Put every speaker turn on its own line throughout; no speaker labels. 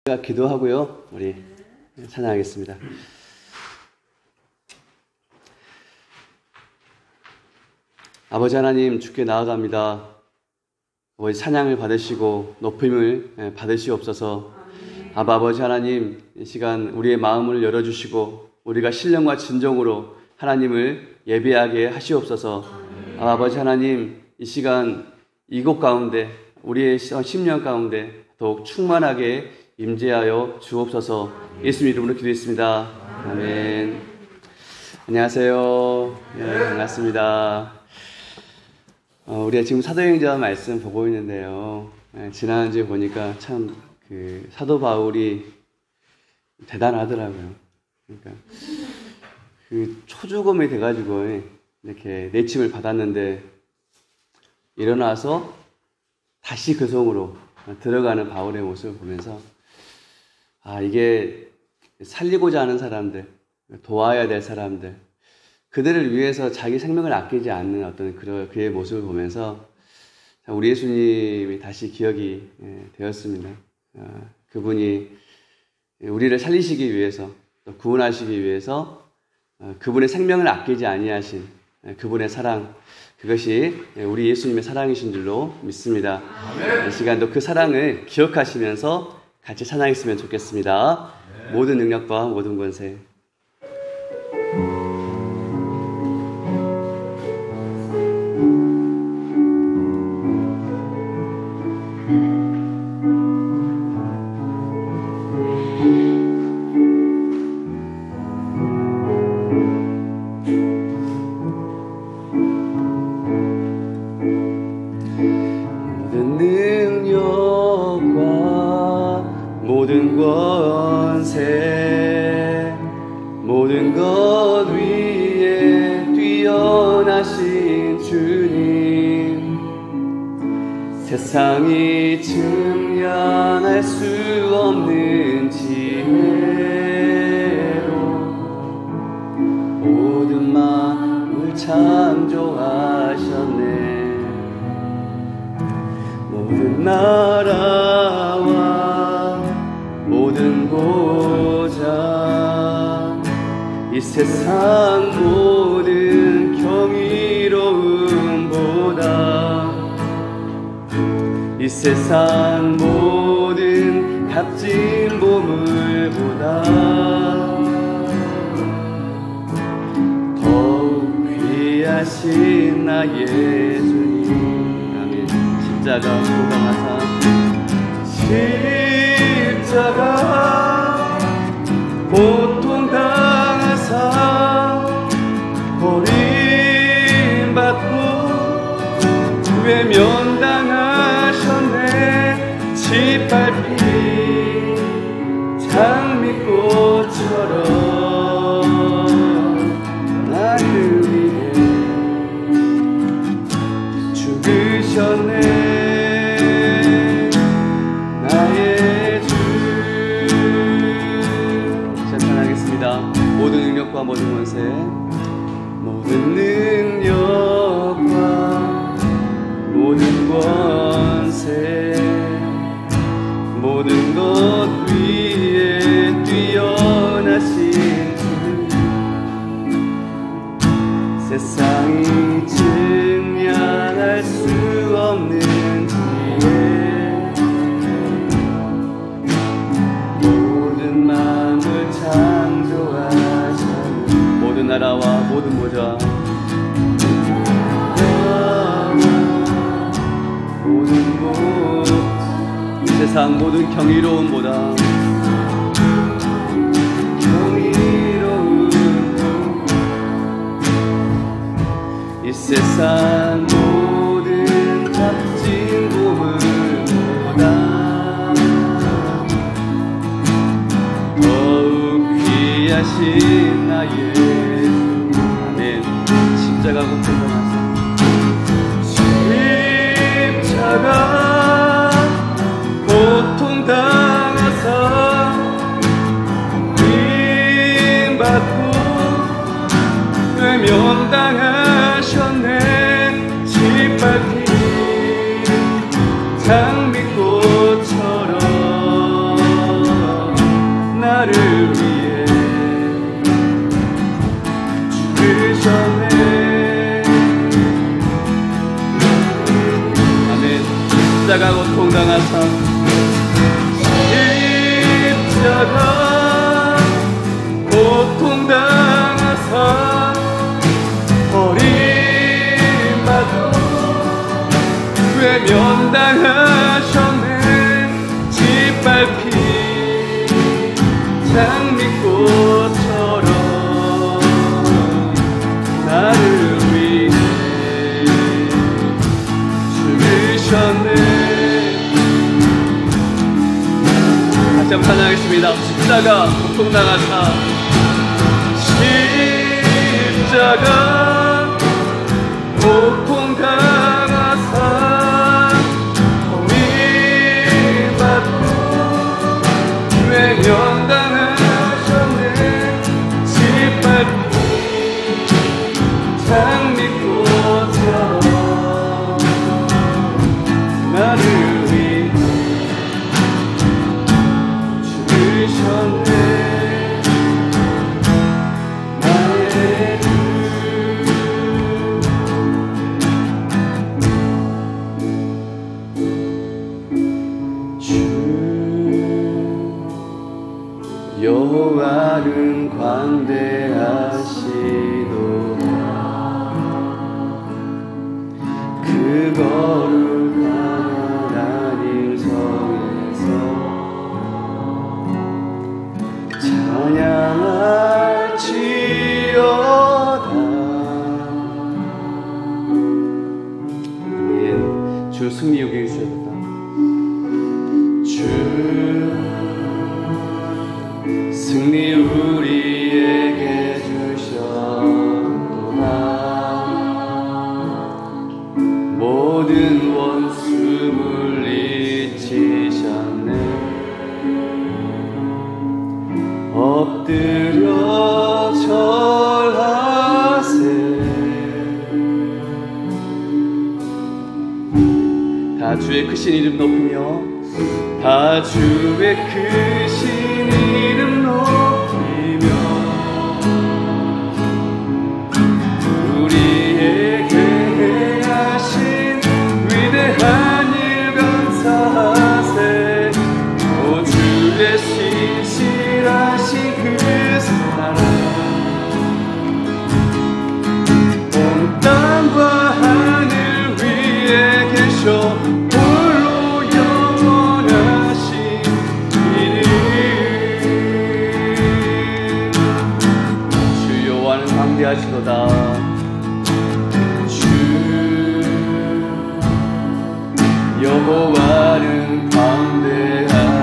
제가 기도하고요. 우리 찬양하겠습니다. 아버지 하나님, 주께 나아갑니다. 아버지 찬양을 받으시고 높임을 받으시옵소서. 아버지 하나님, 이 시간 우리의 마음을 열어주시고 우리가 신령과 진정으로 하나님을 예배하게 하시옵소서. 아버지 하나님, 이 시간 이곳 가운데 우리의 심령 가운데 더욱 충만하게 임재하여 주옵소서. 예수님 이름으로 기도했습니다. 아멘. 안녕하세요. 네, 반갑습니다. 우리가 지금 사도행전 말씀 보고 있는데요. 지난주에 보니까 참 사도 바울이 대단하더라고요. 그러니까 초주검이 돼가지고 이렇게 내침을 받았는데 일어나서 다시 그 성으로 들어가는 바울의 모습을 보면서 이게 살리고자 하는 사람들, 도와야 될 사람들, 그들을 위해서 자기 생명을 아끼지 않는 어떤 그의 모습을 보면서 우리 예수님이 다시 기억이 되었습니다. 그분이 우리를 살리시기 위해서, 또 구원하시기 위해서 그분의 생명을 아끼지 아니하신 그분의 사랑, 그것이 우리 예수님의 사랑이신 줄로 믿습니다. 이 시간도 그 사랑을 기억하시면서 같이 찬양했으면 좋겠습니다. 모든 능력과 모든 권세.
모든 권세, 모든 것 위에 뛰어나신 주님, 세상이 증량할 수 없는 지혜로 모든 만물 창조하셨네. 모든 나라와 모든 보좌, 이 세상 모든 경이로움보다, 이 세상 모든 값진 보물보다 더욱 귀하신 나 예수님. 아멘. 십자가 고강하사 십자가 고통당하사 버림받고 외면당하셨네. 짓밟힌 장미꽃처럼 하늘 위에 죽으셨네.
모든 능력과 모든 권세,
모든 능력과 모든 권세, 모든 것 위에 뛰어나신 주, 세상이 증량할 수 없는 지혜, 모든 만물 창조하신
모든 나라와 모든 보좌,
모든 곳,
이 세상 모든 경이로움보다
이 세상 모든 값진 보물보다 더욱 귀하신 나 예수. 아멘.
십자가 고통당하사
십자가 고통당하사 버림받고 외면당하셨네. 짓밟힌 장미꽃처럼 나를 위해 죽으셨네. 아멘. 십자가 고통당하사 십자가 고통당하사 버림받고 외면당하셨네. 짓밟힌 장미꽃처럼 나를 위해 죽으셨네. 다시 한번 찬양하겠습니다. 십자가 고통당하사 십자가 고통당하사 버림받고 외면당하셨네. 짓밟힌 장미꽃처럼 나를 위해 죽으셨네. 나의 주 여호와는 광대하시도다. 그 거룩한 하나님 성에서 찬양할지어다. 아멘. 주 승리 여기 있으셨다. 주 승리 우리에게 주셨도다. 모든 원수 물리치셨네. 엎드려 절하세. 다 주의 크신 이름 높이며 다 주의 크신 이름 높이며 우리에게 행하신 위대한 일 감사하세. 오 주의 신실하신 그 사랑 온 땅과 하늘 위에 계셔 홀로 영원하신 이름. 주 여호와는 광대하시도다. 주 여호와는 광대하시도다.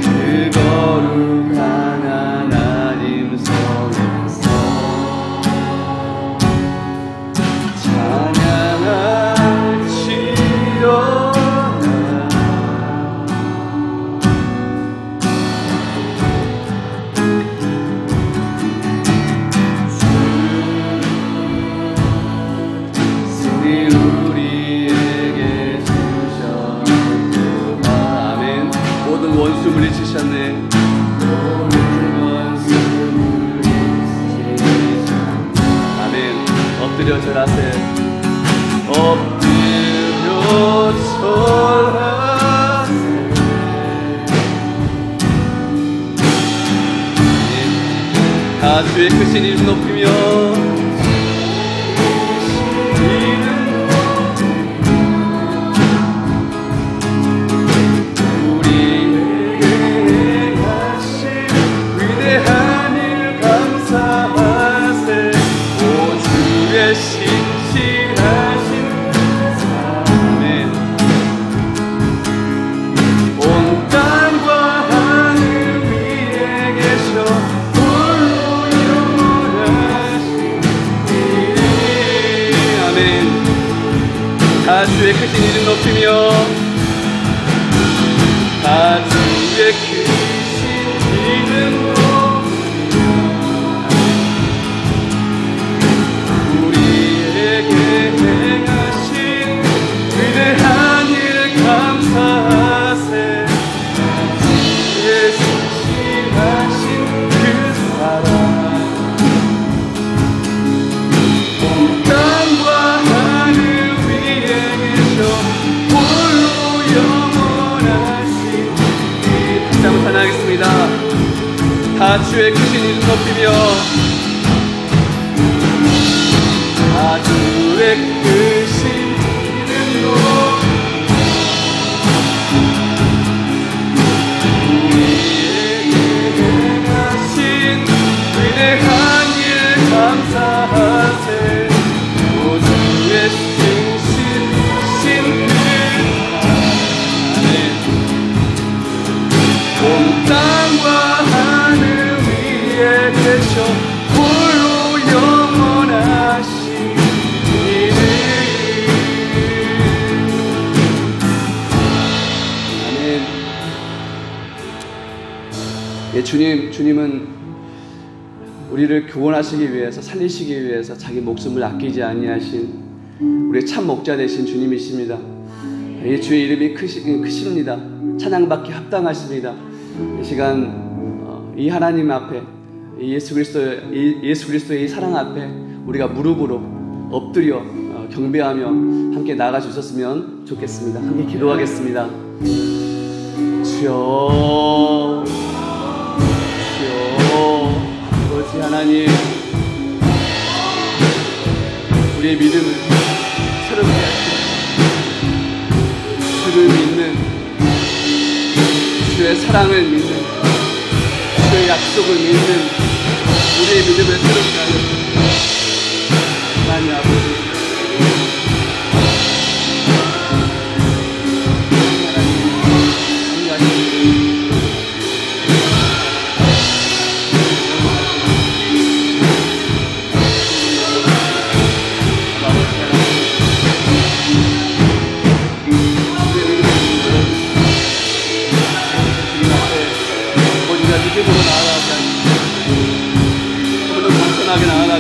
그 거룩한 하나님 성에서 찬양할지어다. 승리 우리에게 주셨도다. 아멘. 모든 원수 물리치셨네. 모든 원수 물리치셨네. 아멘. 엎드려 절하세. 엎드려 절하세. 다 주의 크신 이름 높이며 우리에게 행하신 위대한 일 감사하세. 오 주의 신실하신 아멘. 온 땅과 하늘 위에 계셔 홀로 영원하신 이름. 아멘. 다 주의 크신 이름 높이며 다 주의 크신 이름 높이며 우리에게 행하신 위대한 일 감사하세.
주의 크신 이름 높이며 주의 크신 이름으로 우리에게 행하신 위대한 일 감사하세. 오 주의 신실하신 그 온 땅과 하늘 위에 계셔 홀로 영원하신 이름. 아멘. 예, 주님은 우리를 구원하시기 위해서, 살리시기 위해서 자기 목숨을 아끼지 아니하신 우리의 참 목자 되신 주님이십니다. 예, 주의 이름이 크십니다. 찬양받기 합당하십니다. 이 시간 이 하나님 앞에, 예수 그리스도의 이 사랑 앞에 우리가 무릎으로 엎드려 경배하며 함께 나아가 주셨으면 좋겠습니다. 함께 기도하겠습니다. 주여, 아버지 하나님, 우리의 믿음을 새롭게 하시고 주를 믿는, 주의 사랑을 믿는, 주의 약속을 믿는 우리의 믿음을 새롭게 하옵소서. 하나님 아버지, 믿음으로 나아가자. 오늘도 겸손하게 나아가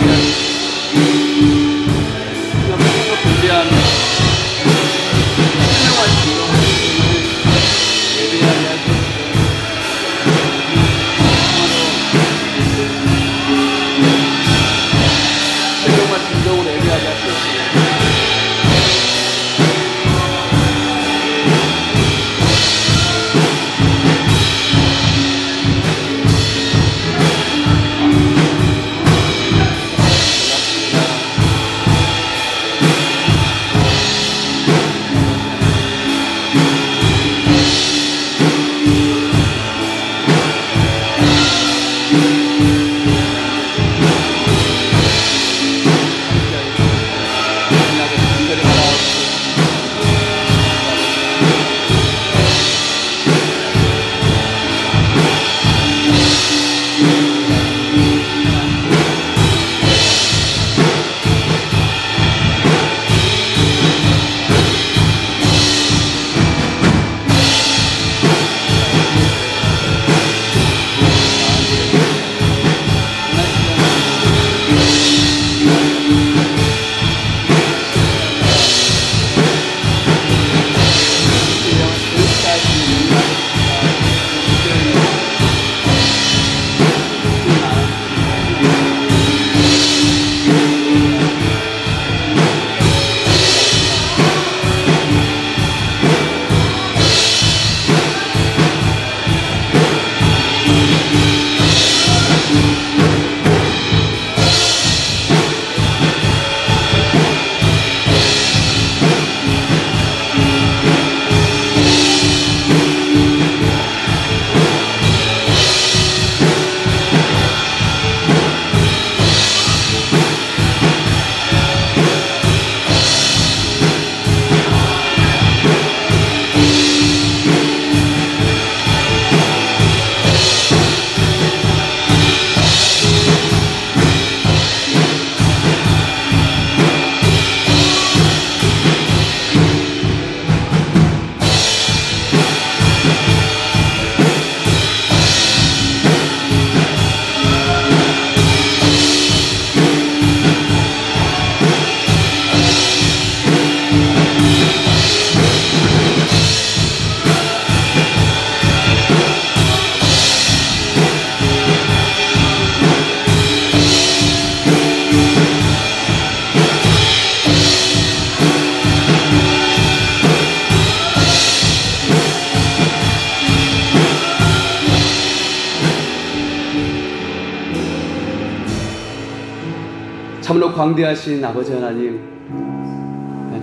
광대하신 아버지 하나님,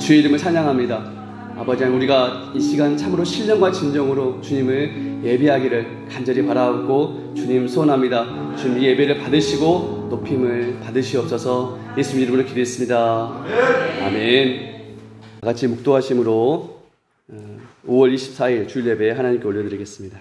주의 이름을 찬양합니다. 아버지 하나님, 우리가 이 시간 참으로 신령과 진정으로 주님을 예배하기를 간절히 바라고 주님 소원합니다. 주님 이 예배를 받으시고 높임을 받으시옵소서. 예수님 이름으로 기도했습니다. 아멘. 다 같이 묵도하심으로 5월 24일 주일 예배 하나님께 올려드리겠습니다.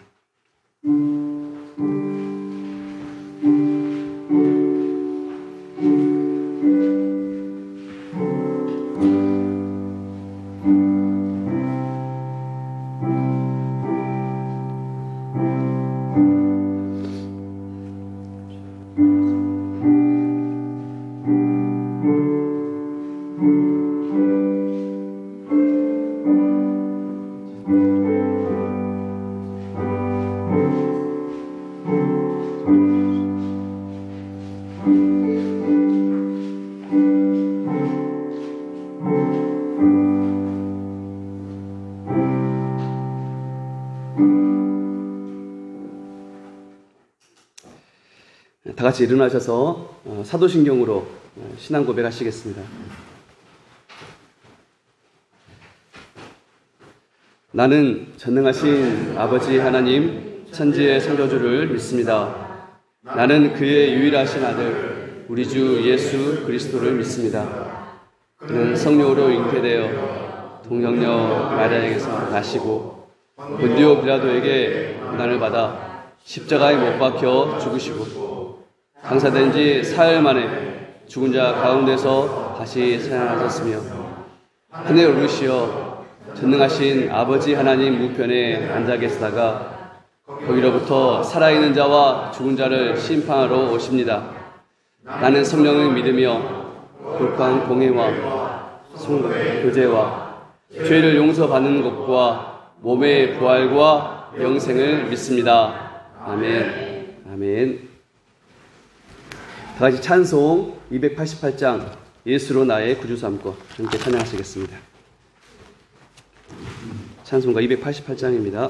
다 같이 일어나셔서 사도신경으로 신앙 고백하시겠습니다. 나는 전능하신 아버지 하나님 천지의 창조주를 믿습니다. 나는 그의 유일하신 아들 우리 주 예수 그리스도를 믿습니다. 그는 성령으로 잉태되어 동정녀 마리아에게서 나시고 본디오 빌라도에게 고난을 받아 십자가에 못 박혀 죽으시고 장사된 지 사흘 만에 죽은 자 가운데서 다시 살아나셨으며 하늘 오르시어 전능하신 아버지 하나님 우편에 앉아 계시다가 거기로부터 살아있는 자와 죽은 자를 심판하러 오십니다. 나는 성령을 믿으며 거룩한 공회와 교제와 죄를 용서받는 것과 몸의 부활과 영생을 믿습니다. 아멘. 아멘. 다 같이 찬송 288장 예수로 나의 구주 삼고 함께 찬양하시겠습니다. 찬송가 288장입니다.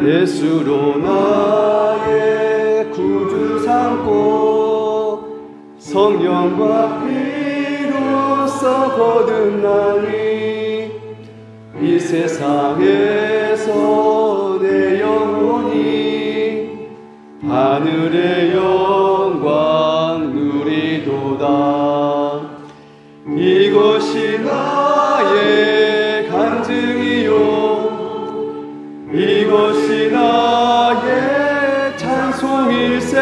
예수로 나의 구주 삼고 성령과 피로써 거듭나니 이 세상에서 내 영혼이 하늘의 영광 누리도다. 이것이 나의 간증이요 이것이 나의 찬송일세.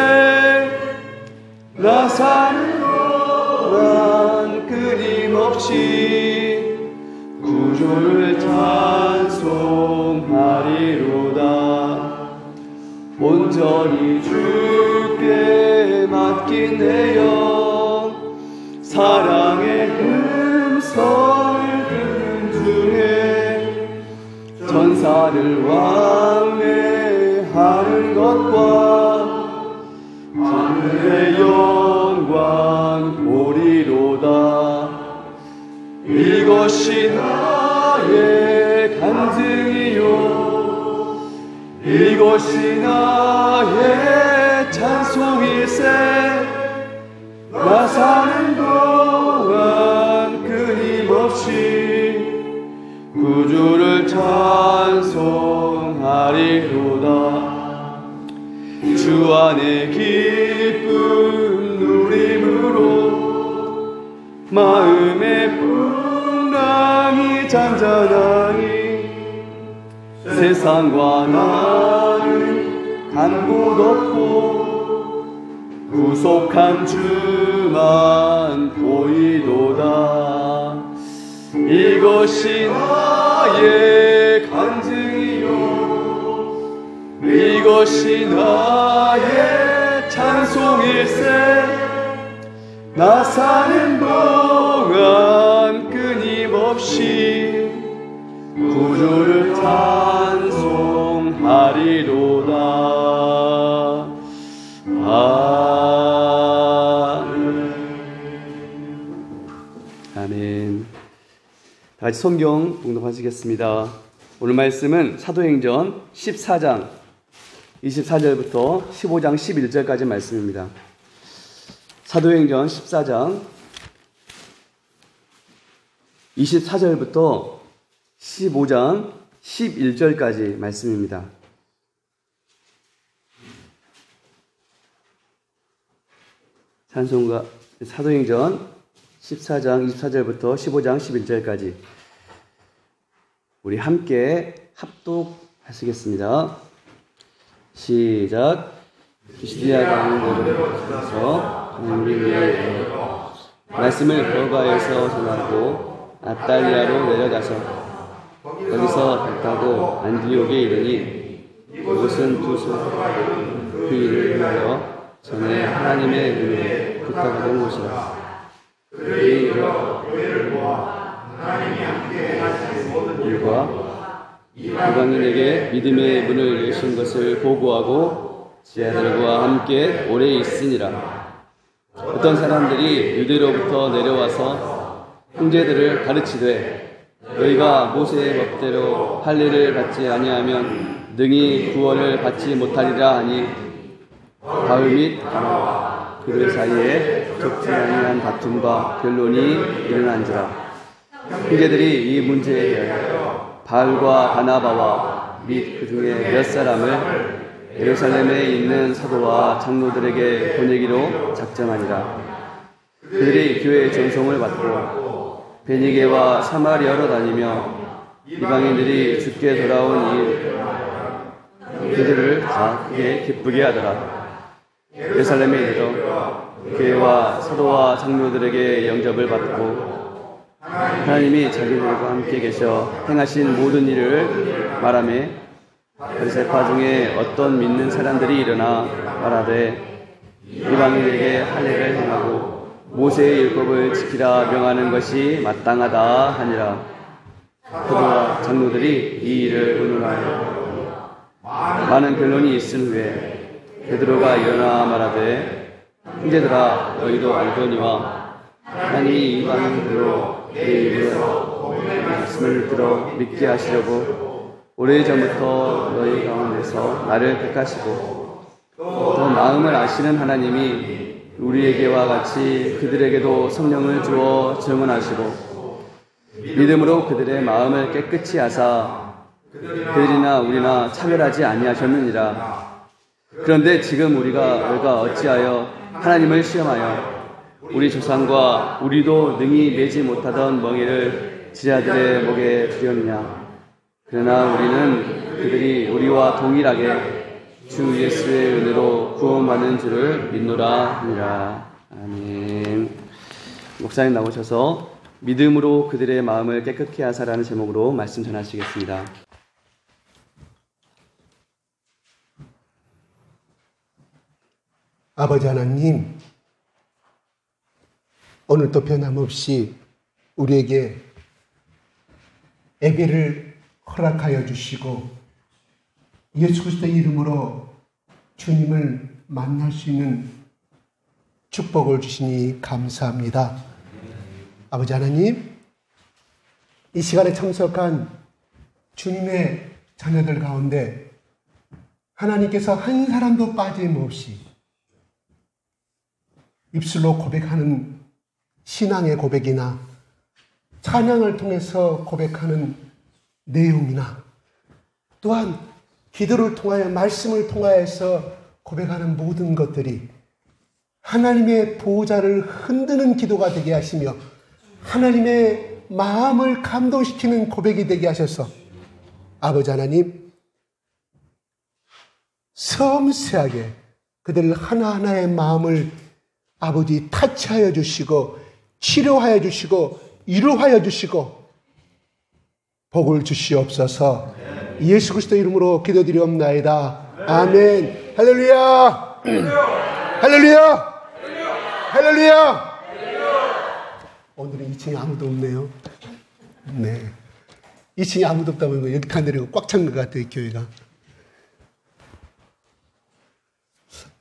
나 사는 동안 끊임없이 구주를 찬송하리로다. 온전히 주께 맡긴 내 영 사랑의 음성을 듣는 중에 전사를 왕래하는 것과 하늘의 영광 보리로다. 이것이 나의 간증이요 이것이 나의 찬송일세. 나 사는 동안 끊임없이 구주를 찬송하리로다. 주 안에 기쁨 누림으로 마음의 풍랑이 잔잔하니 세상과 나는 간 곳 없고 구속한 주만 보이도다. 이것이 나의 간증이요 이것이 나의 찬송일세. 나 사는 동안 끊임없이 없이 구주를 찬송하리로다. 아멘. 다 같이 성경 봉독하시겠습니다. 오늘 말씀은 사도행전 14장 24절부터 15장 11절까지 말씀입니다. 사도행전 14장 24절부터 15장 11절까지 말씀입니다. 찬송가 사도행전 14장 24절부터 15장 11절까지 우리 함께 합독하시겠습니다. 시작. 비시디아 강으로서 말씀을 버가에서 전하고 아탈리아로 내려가서 거기서 배 타고 안디옥에 이르니 이곳은 그 일을 위하여 전에 하나님의 은혜에 부탁하던 곳이라. 그들이 교회를 모아 하나님이 함께 하시는 모든 일과 이방인에게 믿음의 문을 여신 것을 보고하고 지하들과 함께 오래 있으니라. 어떤 사람들이 유대로부터 내려와서 형제들을 가르치되 너희가 모세의 법대로 할례를 받지 아니하면 능히 구원을 받지 못하리라 하니 바울 및 바나바 그들 사이에 적지 아니한 다툼과 변론이 일어난지라. 형제들이 이 문제에 대하여 바울과 바나바와 및 그 중에 몇 사람을 예루살렘에 있는 사도와 장로들에게 보내기로 작정하니라. 그들이 교회의 전송을 받고 베니게와 사마리아로 다니며 이방인들이 주께 돌아온 그들을 다 크게 기쁘게 하더라. 예루살렘에 이르러 교회와 사도와 장로들에게 영접을 받고 하나님이 자기들과 함께 계셔 행하신 모든 일을 말하며 바리새파 중에 어떤 믿는 사람들이 일어나 말하되 이방인에게 할례를 행하고 모세의 율법을 지키라 명하는 것이 마땅하다 하니라. 사도와 장로들이 이 일을 의논하여 많은 변론이 있은 후에 베드로가 일어나 말하되 형제들아 너희도 알거니와 하나님이 이방인들로 내 입으로 말씀을 들어 믿게 하시려고 오래전부터 너희 가운데서 나를 택하시고 더 마음을 아시는 하나님이 우리에게와 같이 그들에게도 성령을 주어 증언하시고 믿음으로 그들의 마음을 깨끗이 하사 그들이나 우리나 차별하지 아니하셨느니라. 그런데 지금 우리가 어찌하여 하나님을 시험하여 우리 조상과 우리도 능히 매지 못하던 멍에를 지자들의 목에 두렸느냐. 그러나 우리는 그들이 우리와 동일하게 주 예수의 은혜로 구원받는 줄을 믿노라 하니라. 아멘. 목사님 나오셔서 믿음으로 그들의 마음을 깨끗게 하사라는 제목으로 말씀 전하시겠습니다.
아버지 하나님, 오늘도 변함없이 우리에게 예배를 허락하여 주시고 예수 그리스도의 이름으로 주님을 만날 수 있는 축복을 주시니 감사합니다. 아버지 하나님, 이 시간에 참석한 주님의 자녀들 가운데 하나님께서 한 사람도 빠짐없이 입술로 고백하는 신앙의 고백이나 찬양을 통해서 고백하는 내용이나 또한 기도를 통하여 말씀을 통하여서 고백하는 모든 것들이 하나님의 보호자를 흔드는 기도가 되게 하시며 하나님의 마음을 감동시키는 고백이 되게 하셔서 아버지 하나님 섬세하게 그들 하나하나의 마음을 아버지 타치하여 주시고 치료하여 주시고 위로하여 주시고 복을 주시옵소서. 예수 그리스도 이름으로 기도드리옵나이다. 아멘. 할렐루야. 할렐루야. 할렐루야. 오늘은 2층에 아무도 없네요. 네. 2층에 아무도 없다 보니까 여기 다 내리고 꽉 찬 것 같아요, 교회가.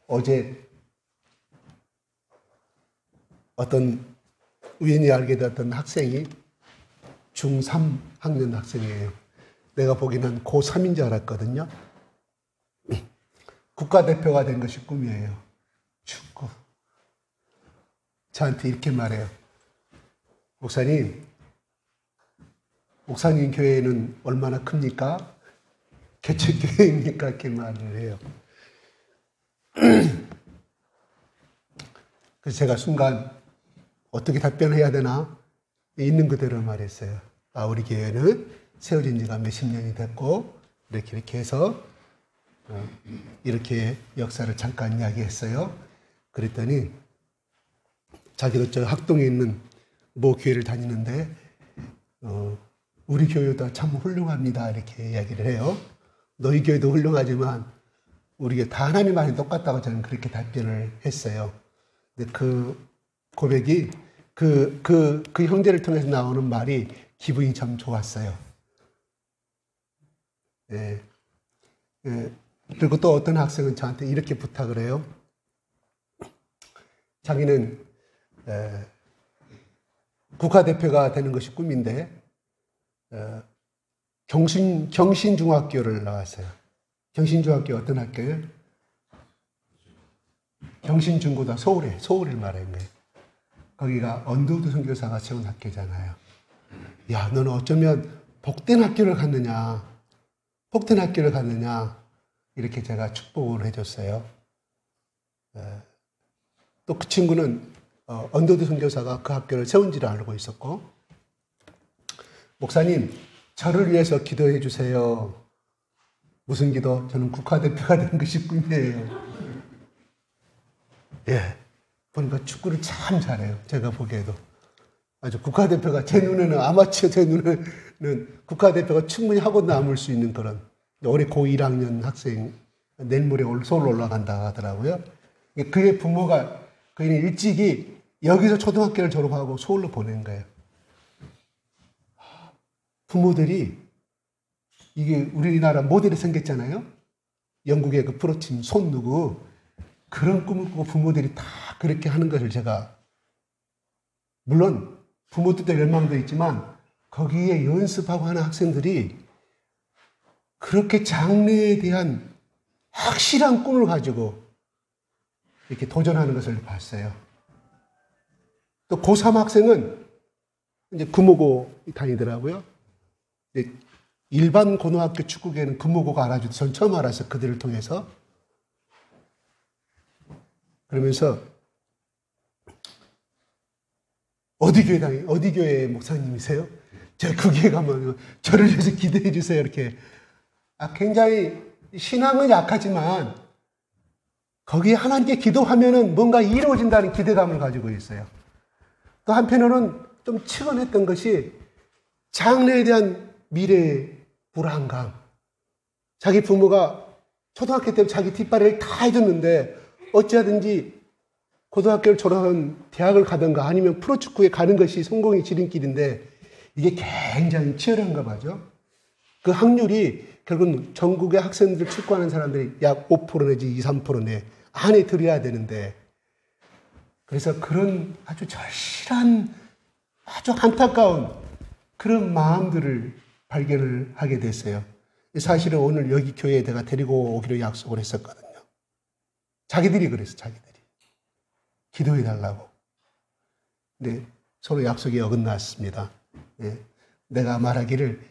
어제 어떤 우연히 알게 되었던 학생이 중3 학년 학생이에요. 내가 보기에는 고3인 줄 알았거든요. 국가대표가 된 것이 꿈이에요. 축구. 저한테 이렇게 말해요. 목사님 교회는 얼마나 큽니까? 개척교회입니까? 이렇게 말을 해요. 그래서 제가 순간 어떻게 답변해야 되나 있는 그대로 말했어요. 우리 교회는 세워진 지가 몇십 년이 됐고 이렇게 해서 이렇게 역사를 잠깐 이야기했어요. 그랬더니 자기도 저 학동에 있는 모 교회를 다니는데 우리 교회도 참 훌륭합니다 이렇게 이야기를 해요. 너희 교회도 훌륭하지만 우리 교회 다 하나님 말이 똑같다고 저는 그렇게 답변을 했어요. 근데 그 고백이 그 형제를 통해서 나오는 말이 기분이 참 좋았어요. 예. 예. 그리고 또 어떤 학생은 저한테 이렇게 부탁을 해요. 자기는 국가대표가 되는 것이 꿈인데 경신중학교를 나왔어요. 경신중학교 어떤 학교예요? 경신중고등 서울을 말하는 거예요. 거기가 언더우드 선교사가 세운 학교잖아요. 야, 너는 어쩌면 복된 학교를 갔느냐 이렇게 제가 축복을 해줬어요. 또 그 친구는 언더우드 선교사가 그 학교를 세운지를 알고 있었고, 목사님 저를 위해서 기도해 주세요. 무슨 기도? 저는 국가대표가 되는 것이 꿈이에요. 예, 보니까 축구를 참 잘해요. 제가 보기에도. 아주 국가대표가 제 눈에는 아마추어 제 눈에는 국가대표가 충분히 하고 남을 수 있는 그런 올해 고1학년 학생 내일 모레 서울 올라간다 하더라고요. 그의 부모가 그는 일찍이 여기서 초등학교를 졸업하고 서울로 보낸 거예요. 부모들이 이게 우리나라 모델이 생겼잖아요. 영국의 그 프로팀 손 누구 그런 꿈을 꾸고 부모들이 다 그렇게 하는 것을 제가 물론 부모들도 열망도 있지만 거기에 연습하고 하는 학생들이 그렇게 장래에 대한 확실한 꿈을 가지고 이렇게 도전하는 것을 봤어요. 또 고3 학생은 이제 금호고 다니더라고요. 일반 고등학교 축구계는 금호고가 알아주도 전 처음 알았어요. 그들을 통해서. 그러면서 어디 교회 목사님이세요? 저 그 교회 가면 저를 위해서 기도해 주세요. 이렇게. 굉장히 신앙은 약하지만 거기에 하나님께 기도하면은 뭔가 이루어진다는 기대감을 가지고 있어요. 또 한편으로는 좀 측은했던 것이 장래에 대한 미래의 불안감. 자기 부모가 초등학교 때 자기 뒷바라지를 다 해줬는데 어찌하든지 고등학교를 졸업하면 대학을 가든가 아니면 프로축구에 가는 것이 성공의 지름길인데 이게 굉장히 치열한가 봐죠. 그 확률이 결국은 전국의 학생들 축구하는 사람들이 약 5% 내지 2, 3% 내 안에 들어야 되는데 그래서 그런 아주 절실한 아주 안타까운 그런 마음들을 발견을 하게 됐어요. 사실은 오늘 여기 교회에 내가 데리고 오기로 약속을 했었거든요. 자기들이 그랬어, 자기들이. 기도해 달라고. 근데 서로 약속이 어긋났습니다. 예. 내가 말하기를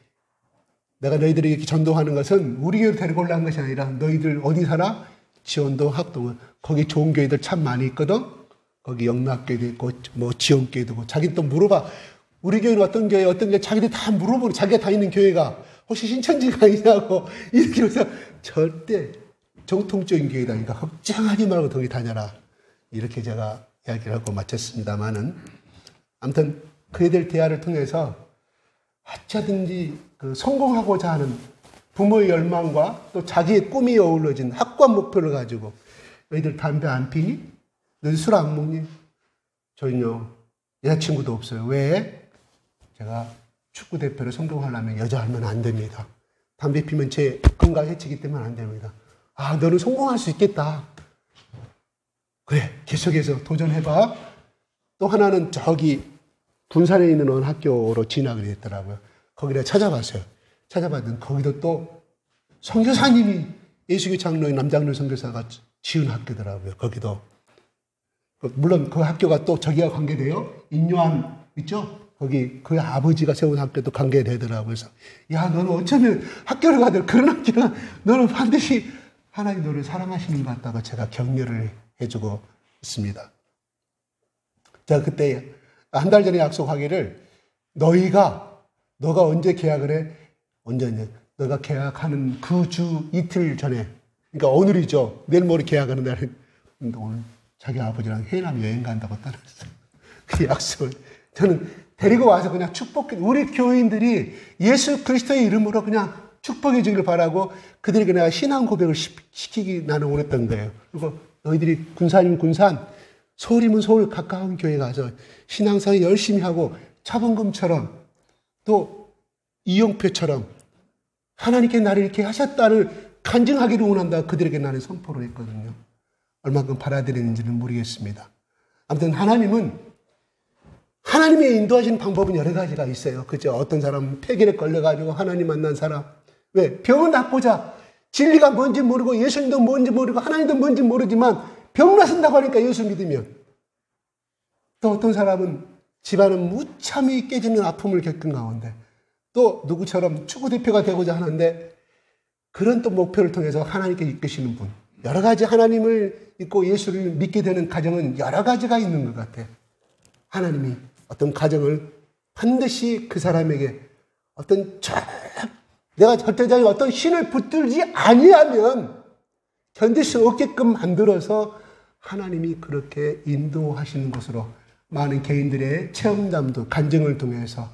내가 너희들이 이렇게 전도하는 것은 우리 교회로 데리고 올라간 것이 아니라 너희들 어디 살아? 지원도 학동은 거기 좋은 교회들 참 많이 있거든. 거기 영락교회도 있고 뭐 지원교회도 있고 자기 또 물어봐. 우리 교회는 어떤 교회 자기들 다 물어보는 자기가 다니는 교회가 혹시 신천지가 아니냐고 이렇게 해서 절대 정통적인 교회다니까 걱정하지 말고 거기 다녀라. 이렇게 제가 이야기를 하고 마쳤습니다만은 아무튼 그애들 대화를 통해서 어쩌든지 그 성공하고자 하는 부모의 열망과 또 자기의 꿈이 어우러진 학관 목표를 가지고 너희들 담배 안 피니? 너희들 술 안 먹니? 저는요 여자친구도 없어요. 왜? 제가 축구 대표로 성공하려면 여자 하면 안 됩니다. 담배 피면 제 건강 해치기 때문에 안 됩니다. 아, 너는 성공할 수 있겠다. 그래, 계속해서 도전해봐. 또 하나는 저기 군산에 있는 어느 학교로 진학이 됐더라고요. 거기를 찾아봤어요. 찾아봤더니 거기도 또 선교사님이 예수교 장로인 남장로 선교사가 지은 학교더라고요. 거기도. 물론 그 학교가 또 저기와 관계돼요. 인요한 있죠? 거기 그 아버지가 세운 학교도 관계되더라고요. 그래서 야, 너는 어쩌면 학교를 가도 그런 학교는 너는 반드시 하나님 너를 사랑하시는 것 같다고 제가 격려를 해주고 있습니다. 제가 그때 한 달 전에 약속하기를 너가 언제 계약을 해? 언제 너가 계약하는 그 주 이틀 전에, 그러니까 오늘이죠. 내일 모레 계약하는 날은 오늘 자기 아버지랑 해남 여행 간다고 떠났어요. 그 약속을 저는 데리고 와서 그냥 축복해. 우리 교인들이 예수 그리스도의 이름으로 그냥 축복해 주기를 바라고 그들에게 내가 신앙 고백을 시키기 나는 원했던 거예요. 그리고 너희들이 군산이면 군산, 서울이면 서울 가까운 교회 가서 신앙생활 열심히 하고 차범금처럼 또 이용표처럼 하나님께 나를 이렇게 하셨다를 간증하기를 원한다. 그들에게 나는 선포를 했거든요. 얼마큼 받아들이는지는 모르겠습니다. 아무튼 하나님의 인도하시는 방법은 여러 가지가 있어요. 그죠? 어떤 사람은 폐결에 걸려가지고 하나님 만난 사람. 왜? 병은 낫고자 진리가 뭔지 모르고 예수님도 뭔지 모르고 하나님도 뭔지 모르지만 병 나선다고 하니까 예수 믿으면. 또 어떤 사람은 집안은 무참히 깨지는 아픔을 겪은 가운데 또 누구처럼 축구대표가 되고자 하는데 그런 또 목표를 통해서 하나님께 이끄시는 분. 여러 가지 하나님을 믿고 예수를 믿게 되는 가정은 여러 가지가 있는 것 같아요. 하나님이 어떤 가정을 반드시 그 사람에게 내가 절대적인 어떤 신을 붙들지 아니하면 견딜 수 없게끔 만들어서 하나님이 그렇게 인도하시는 것으로 많은 개인들의 체험담도 간증을 통해서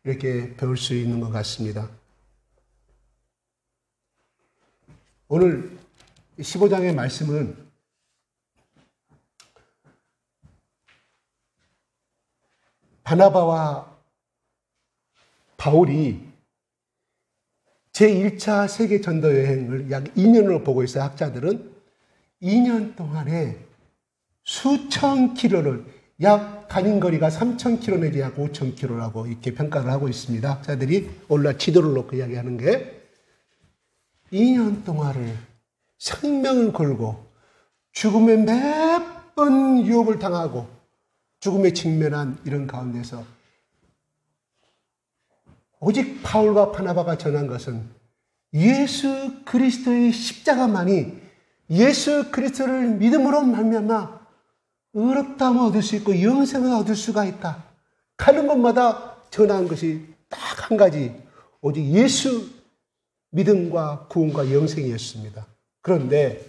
이렇게 배울 수 있는 것 같습니다. 오늘 15장의 말씀은 바나바와 바울이 제1차 세계 전도 여행을 약 2년으로 보고 있어요. 학자들은 2년 동안에 수천 킬로를 약 다닌 거리가 3,000km 내지 약 5,000km라고 이렇게 평가를 하고 있습니다. 학자들이 올라 지도를 놓고 이야기하는 게 2년 동안을 생명을 걸고 죽음에 몇 번 유혹을 당하고 죽음에 직면한 이런 가운데서 오직 바울과 바나바가 전한 것은 예수 그리스도의 십자가만이 예수 그리스도를 믿음으로 말미암아 의롭다함을 얻을 수 있고 영생을 얻을 수가 있다. 가는 곳마다 전한 것이 딱 한 가지, 오직 예수 믿음과 구원과 영생이었습니다. 그런데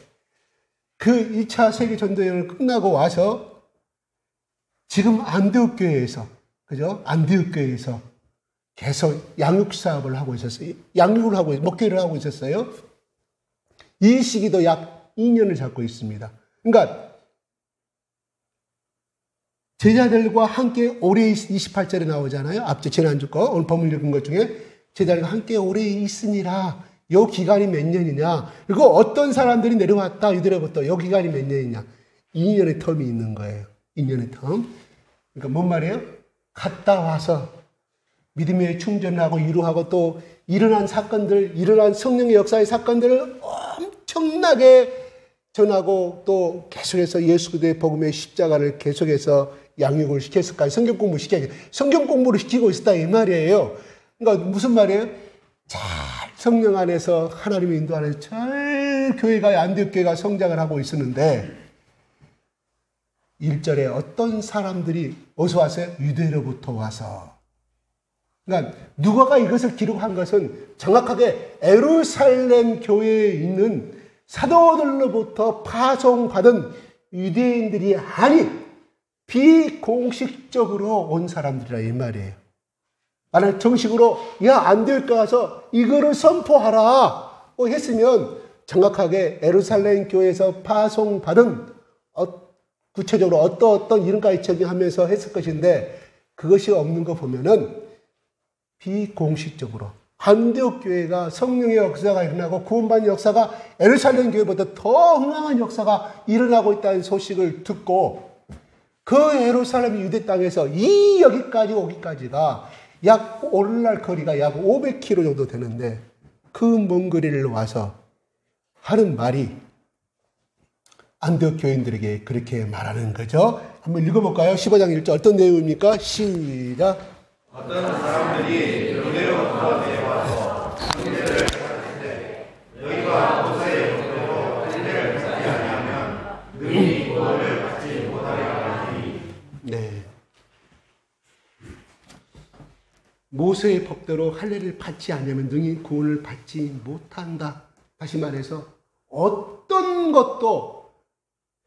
그 1차 세계 전도여행을 끝나고 와서 지금 안디옥 교회에서, 그죠? 안디옥 교회에서 계속 양육 사업을 하고 있었어요. 목회를 하고 있었어요. 이 시기도 약 2년을 잡고 있습니다. 그러니까 제자들과 함께 오래 28절에 나오잖아요. 앞서 지난주 거 오늘 본문 읽은 것 중에 제자들과 함께 오래 있으니라. 요 기간이 몇 년이냐. 그리고 어떤 사람들이 내려왔다. 유대로부터 요 기간이 몇 년이냐. 2년의 텀이 있는 거예요. 2년의 텀. 그러니까 뭔 말이에요? 갔다 와서 믿음의 충전하고 위로하고 또 일어난 사건들, 일어난 성령의 역사의 사건들을 엄청나게 전하고 또 계속해서 예수 그리스도의 복음의 십자가를 계속해서 양육을 시켰을까요? 성경 공부 시켜야지. 성경 공부를 시키고 있었다 이 말이에요. 그러니까 무슨 말이에요? 잘 성령 안에서 하나님의 인도 안에서 잘 교회가 안디옥 교회가 성장을 하고 있었는데 1절에 어떤 사람들이 어디서 왔어요? 유대로부터 와서. 그러니까 누가가 이것을 기록한 것은 정확하게 예루살렘 교회에 있는 사도들로부터 파송받은 유대인들이 아닌 비공식적으로 온 사람들이라 이 말이에요. 만약 정식으로 안디옥 가서 이거를 선포하라 했으면 정확하게 예루살렘 교회에서 파송받은 구체적으로 어떤 이름까지 적용하면서 했을 것인데 그것이 없는 거 보면은 비공식적으로 안디옥 교회가 성령의 역사가 일어나고 구원받는 역사가 예루살렘 교회보다 더 흥황한 역사가 일어나고 있다는 소식을 듣고 그 예루살렘 유대 땅에서 이 여기까지 오기까지가 약 오늘날 거리가 약 500km 정도 되는데 그 먼 거리를 와서 하는 말이 안디옥 교인들에게 그렇게 말하는 거죠. 한번 읽어볼까요? 15장 1절 어떤 내용입니까? 시작.
어떤 사람들이 유대로부터 내려와서 형제를 가르치되 너희가 모세의 법대로 할례를 받지 아니하면 너희 구원을 받지 못하리라 하니.
네. 모세의 법대로 할례를 받지 않으면 능히 구원을 받지 못한다. 다시 말해서 어떤 것도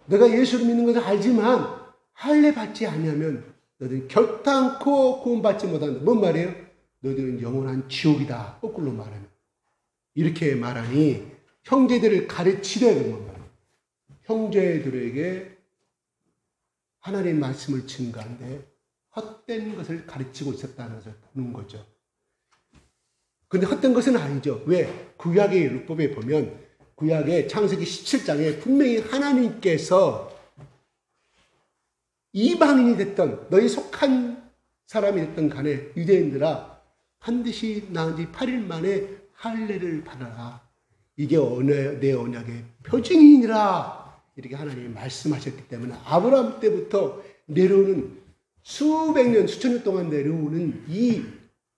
내가 예수를 믿는 것을 알지만 할례 받지 않으면 너희들은 결단코 구원받지 못한다. 뭔 말이에요? 너희들은 영원한 지옥이다. 거꾸로 말하면. 이렇게 말하니 형제들을 가르치려 그런 말이에요. 형제들에게 하나님의 말씀을 증거하는데 헛된 것을 가르치고 있었다는 것을 보는 거죠. 그런데 헛된 것은 아니죠. 왜? 구약의 율법에 보면 구약의 창세기 17장에 분명히 하나님께서 이방인이 됐던 너희 속한 사람이 됐던 간에 유대인들아 반드시 나은 지 8일 만에 할례를 받아라. 이게 내 언약의 표징이니라. 이렇게 하나님이 말씀하셨기 때문에 아브라함 때부터 내려오는 수백 년, 수천 년 동안 내려오는 이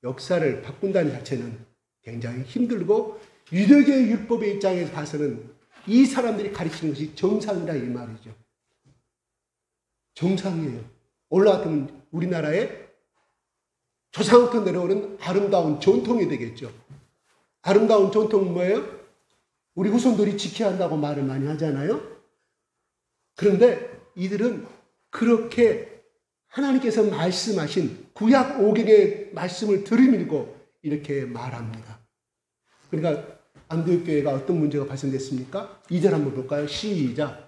역사를 바꾼다는 자체는 굉장히 힘들고 유대교의 율법의 입장에서 봐서는 이 사람들이 가르치는 것이 정상이라 이 말이죠. 정상이에요. 올라갔다면 우리나라의 조상부터 내려오는 아름다운 전통이 되겠죠. 아름다운 전통은 뭐예요? 우리 후손들이 지켜야 한다고 말을 많이 하잖아요. 그런데 이들은 그렇게 하나님께서 말씀하신 구약 5경의 말씀을 들이밀고 이렇게 말합니다. 그러니까 안디옥 교회가 어떤 문제가 발생됐습니까? 2절 한번 볼까요? 시작.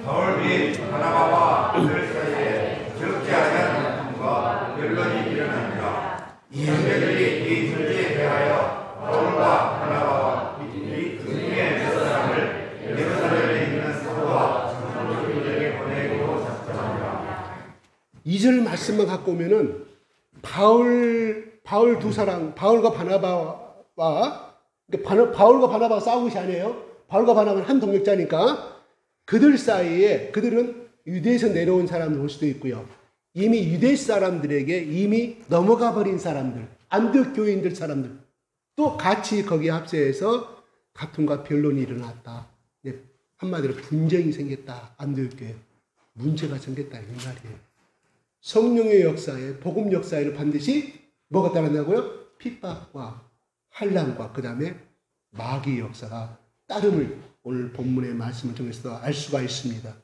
바울 및 바나바와 그들 사이에 적지 않은 분과 변론이 일어납니다. 형제들이 이 문제에 대하여 바울과 바나바와 이 중에 몇 사람을 예루살렘에 있는 사도와 성도들에게 보내기로 작정합니다.
2절 말씀만 갖고 오면은 바울 두 사람, 바울과 바나바와 바울과 바나바가 싸운 것이 아니에요. 바울과 바나바는 한 동역자니까 그들 사이에 그들은 유대에서 내려온 사람들 올 수도 있고요. 이미 유대 사람들에게 이미 넘어가 버린 사람들, 안디옥 교인들 사람들 또 같이 거기에 합세해서 다툼과 변론이 일어났다. 한마디로 분쟁이 생겼다. 안디옥 교회 문제가 생겼다 이 말이에요. 성령의 역사에 복음 역사에는 반드시 뭐가 따른다고요? 핍박과 환난과 그 다음에 마귀의 역사가 따름을 오늘 본문의 말씀을 통해서 알 수가 있습니다.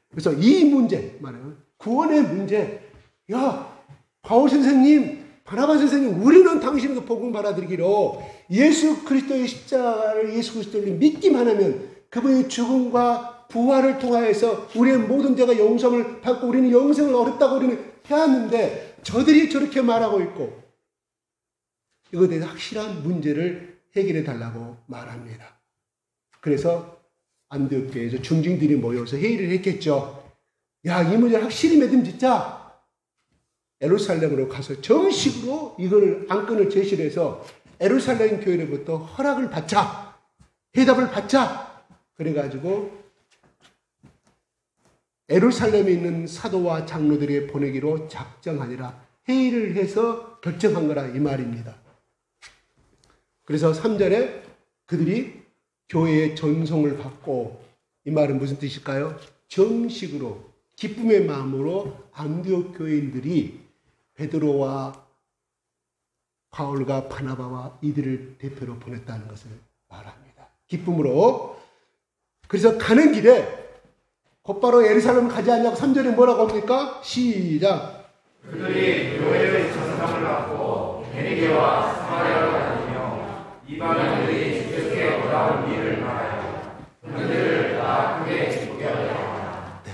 그래서 이 문제 말하면 구원의 문제. 야 바울 선생님, 바나바 선생님, 우리는 당신의 복음 받아들이기로 예수 그리스도의 십자가를 예수 그리스도를 믿기만 하면 그분의 죽음과 부활을 통하여서 우리의 모든 죄가 용서를 받고 우리는 영생을 얻었다고 우리는 해왔는데 저들이 저렇게 말하고 있고 이것에 대해서 확실한 문제를 해결해 달라고 말합니다. 그래서 안디옥 교회에서 중진들이 모여서 회의를 했겠죠. 야, 이 문제를 확실히 매듭짓자. 예루살렘으로 가서 정식으로 이걸 안건을 제시를 해서 예루살렘 교회로부터 허락을 받자. 해답을 받자. 그래가지고 예루살렘에 있는 사도와 장로들이 보내기로 작정하니라 회의를 해서 결정한 거라 이 말입니다. 그래서 3절에 그들이 교회의 전송을 받고 이 말은 무슨 뜻일까요? 정식으로 기쁨의 마음으로 안디옥 교인들이 베드로와 바울과 바나바와 이들을 대표로 보냈다는 것을 말합니다. 기쁨으로. 그래서 가는 길에 곧바로 예루살렘 가지 않냐고 3절에 뭐라고 합니까? 시작.
그들이 교회의 전성을 받고 베니게와 사마리아로 다니며 이방인들이 주께 돌아온 일을 말하여 그들을 다 크게 기쁘게 하였다.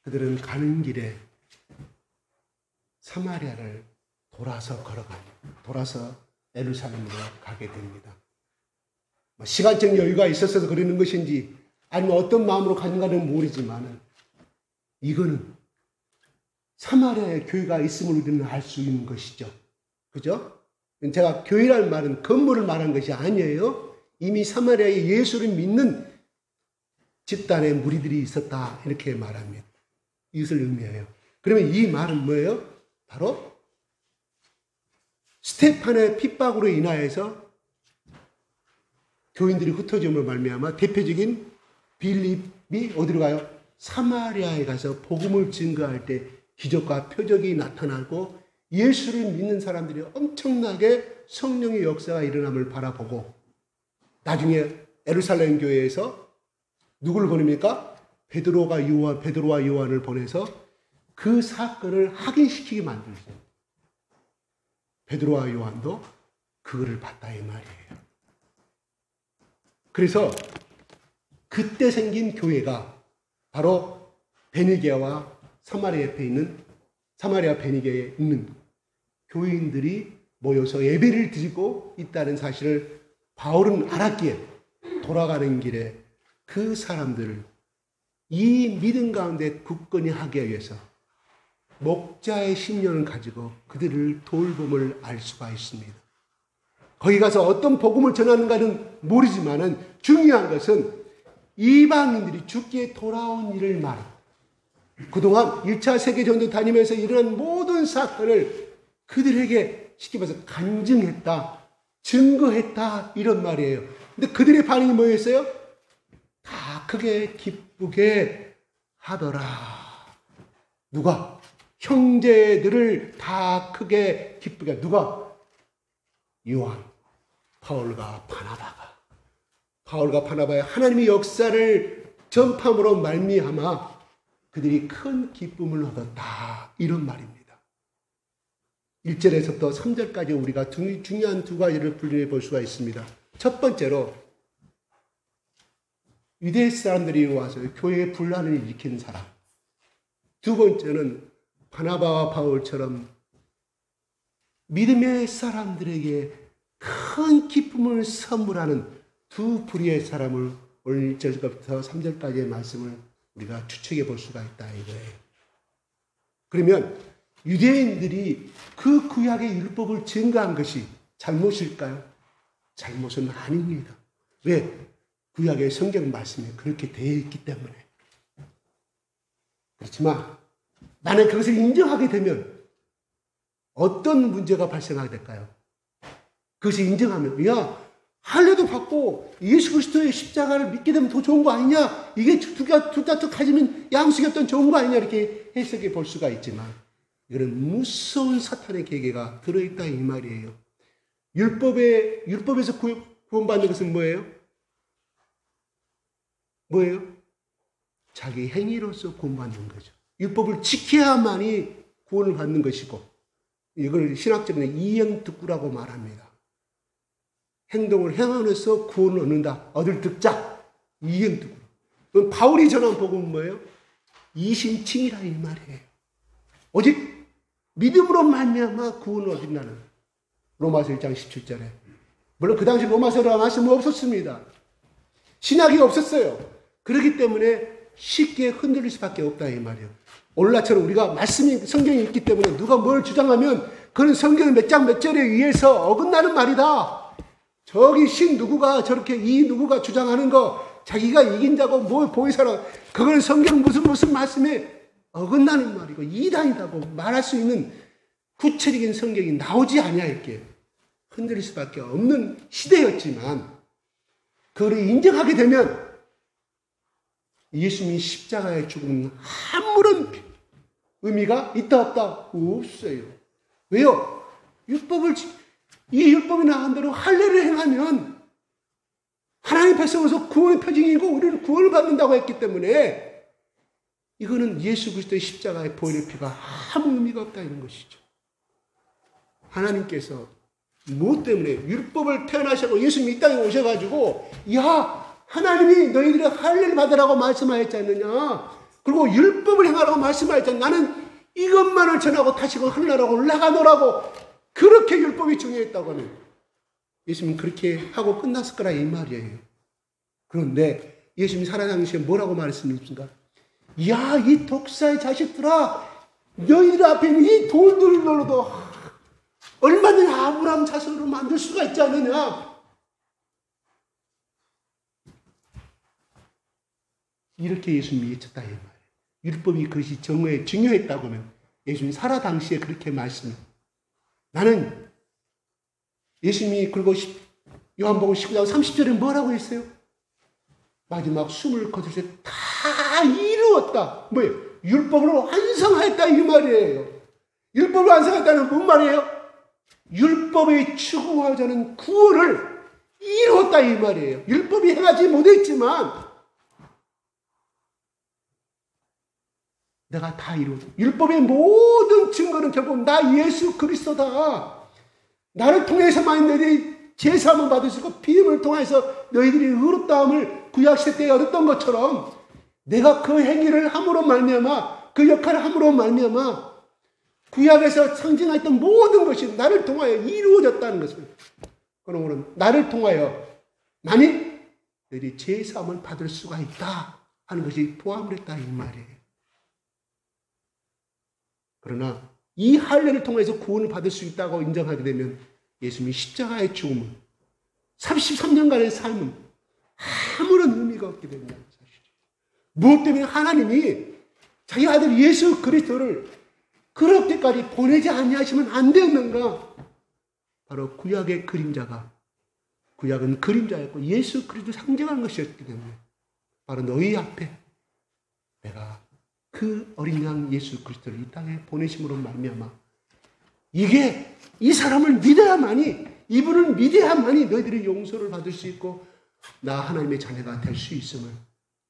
그들은 가는 길에 사마리아를 돌아서 예루살렘으로 가게 됩니다. 시간적 여유가 있어서 그러는 것인지 아니면 어떤 마음으로 가는가는 모르지만 이거는 사마리아의 교회가 있음을 우리는 알 수 있는 것이죠. 그죠? 제가 교회라는 말은 건물을 말한 것이 아니에요. 이미 사마리아에 예수를 믿는 집단의 무리들이 있었다 이렇게 말합니다. 이것을 의미해요. 그러면 이 말은 뭐예요? 바로 스테판의 핍박으로 인하여서 교인들이 흩어짐으로 말미암아 대표적인 빌립이 어디로 가요? 사마리아에 가서 복음을 증거할 때 기적과 표적이 나타나고 예수를 믿는 사람들이 엄청나게 성령의 역사가 일어남을 바라보고 나중에 예루살렘 교회에서 누구를 보냅니까? 베드로와 요한을 보내서 그 사건을 확인시키게 만들죠. 베드로와 요한도 그거를 봤다 이 말이에요. 그래서 그때 생긴 교회가 바로 베니게와 사마리아 베니게에 있는 교인들이 모여서 예배를 드리고 있다는 사실을 바울은 알았기에 돌아가는 길에 그 사람들을 이 믿음 가운데 굳건히 하기 위해서 목자의 신념을 가지고 그들을 돌봄을 알 수가 있습니다. 거기 가서 어떤 복음을 전하는가는 모르지만은 중요한 것은 이방인들이 주께 돌아온 일을 말합니다. 그동안 1차 세계전도 다니면서 일어난 모든 사건을 그들에게 쉽게 말해서 간증했다, 증거했다 이런 말이에요. 근데 그들의 반응이 뭐였어요? 다 크게 기쁘게 하더라. 누가? 형제들을 다 크게 기쁘게. 누가? 요한, 바울과 바나바의 하나님의 역사를 전파함으로 말미암아 그들이 큰 기쁨을 얻었다. 이런 말입니다. 1절에서부터 3절까지 우리가 중요한 두 가지를 분류해 볼 수가 있습니다. 첫 번째로 유대 사람들이 와서 교회의 분란을 일으키는 사람. 두 번째는 바나바와 바울처럼 믿음의 사람들에게 큰 기쁨을 선물하는 두 부류의 사람을 오늘 1절부터 3절까지의 말씀을 우리가 추측해 볼 수가 있다 이거예요. 그러면 유대인들이 그 구약의 율법을 증거한 것이 잘못일까요? 잘못은 아닙니다. 왜? 구약의 성경 말씀에 그렇게 되어 있기 때문에. 그렇지만 만약 그것을 인정하게 되면 어떤 문제가 발생하게 될까요? 그것을 인정하면 할례도 받고 예수 그리스도의 십자가를 믿게 되면 더 좋은 거 아니냐? 이게 둘 다 가지면 양식이 어떤 좋은 거 아니냐? 이렇게 해석해 볼 수가 있지만 이거는 무서운 사탄의 계계가 들어있다 이 말이에요. 율법에서 구원받는 것은 뭐예요? 뭐예요? 자기 행위로서 구원받는 거죠. 율법을 지켜야만이 구원을 받는 것이고 이걸 신학적으로는 이행특구라고 말합니다. 행동을 행함으로써 구원을 얻는다. 얻을 득자. 이행특구. 그럼 바울이 전한 복음은 뭐예요? 이신칭이라 이 말이에요. 오직 믿음으로 말미암아 구원을 얻는다는 로마서 1장 17절에. 물론 그 당시 로마서라 말씀은 없었습니다. 신학이 없었어요. 그렇기 때문에 쉽게 흔들릴 수밖에 없다 이 말이에요. 오늘날처럼 우리가 말씀이 성경이 있기 때문에 누가 뭘 주장하면 그런 성경 몇 장 몇 절에 의해서 어긋나는 말이다. 저기 신 누구가 저렇게 이 누구가 주장하는 거 자기가 이긴 자고 뭘 보이사라 그거는 성경 무슨 말씀에 어긋나는 말이고 이단이라고 말할 수 있는 구체적인 성경이 나오지 아니하였기에 흔들릴 수밖에 없는 시대였지만 그걸 인정하게 되면 예수님이 십자가에 죽은 아무런 의미가 있다 없다 없어요. 왜요? 이 율법이 나간 대로 할례를 행하면 하나님의 백성으로서 구원의 표징이고 우리는 구원을 받는다고 했기 때문에 이거는 예수 그리스도의 십자가의 보혈의 피가 아무 의미가 없다 이런 것이죠. 하나님께서 무엇 때문에 율법을 태어나시고 예수님이 이 땅에 오셔가지고 하나님이 너희들이 할례를 받으라고 말씀하였지 않느냐. 그리고 율법을 행하라고 말씀하였지 않느냐. 나는 이것만을 전하고 다시고 하늘나라로 올라가노라고 그렇게 율법이 중요했다고 하면 예수님은 그렇게 하고 끝났을 거라 이 말이에요. 그런데 예수님이 살아당시에 뭐라고 말했습니까? 야, 이 독사의 자식들아, 너희들 앞에 있는 이 돌들로도 얼마든지 아브라함 자손으로 만들 수가 있지 않느냐? 이렇게 예수님이 외쳤다 이 말이에요. 율법이 그것이 정말 중요했다고 하면 예수님이 살아 당시에 그렇게 말씀합니다. 나는 예수님이 그리고 요한복음 19장 30절에 뭐라고 했어요? 마지막 숨을 거둘 때 다 이루었다. 뭐예요? 율법으로 완성하였다 이 말이에요. 율법을 완성했다는 뭔 말이에요? 율법의 추구하고자 하는 구원을 이루었다 이 말이에요. 율법이 행하지 못했지만 내가 다 이루었다. 율법의 모든 증거는 결국 나 예수 그리스도다. 나를 통해서만 너희들이 제사함을 받을 수 있고 피임을 통해서 너희들이 의롭다함을 구약시대 때 얻었던 것처럼 내가 그 행위를 함으로 말미암아 그 역할을 함으로 말미암아 구약에서 상징했던 모든 것이 나를 통하여 이루어졌다는 것을 그러므로 나를 통하여 만일 너희들이 제사함을 받을 수가 있다 하는 것이 포함됐다 이 말이에요. 그러나 이 할례를 통해서 구원을 받을 수 있다고 인정하게 되면 예수님이 십자가의 죽음은 33년간의 삶은 아무런 의미가 없게 된다는 사실이에요. 무엇 때문에 하나님이 자기 아들 예수 그리스도를 그렇게까지 보내지 아니하시면 안 되었는가? 바로 구약의 그림자가 구약은 그림자였고 예수 그리스도 상징하는 것이었기 때문에 바로 너희 앞에 내가 그 어린 양 예수 그리스도를 이 땅에 보내심으로 말미암아 이게 이 사람을 믿어야만이 이분을 믿어야만이 너희들이 용서를 받을 수 있고 나 하나님의 자녀가 될 수 있음을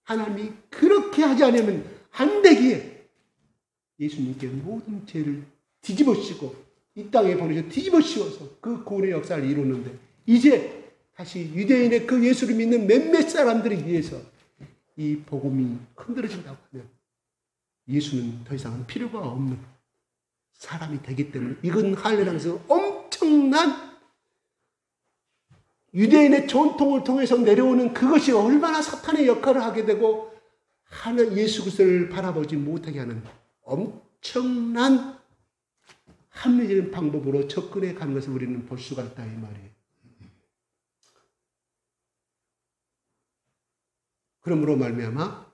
하나님이 그렇게 하지 않으면 안 되기에 예수님께 모든 죄를 뒤집어 씌고 이 땅에 보내셔 뒤집어 씌워서 그 구원의 역사를 이루는데 이제 다시 유대인의 그 예수를 믿는 몇몇 사람들에 의해서 이 복음이 흔들어진다고 하면 예수는 더 이상은 필요가 없는 사람이 되기 때문에 이건 할례라면서 엄청난 유대인의 전통을 통해서 내려오는 그것이 얼마나 사탄의 역할을 하게 되고 하나님 예수 그리스도를 바라보지 못하게 하는 엄청난 합리적인 방법으로 접근해 가는 것을 우리는 볼 수가 있다 이 말이에요. 그러므로 말미암아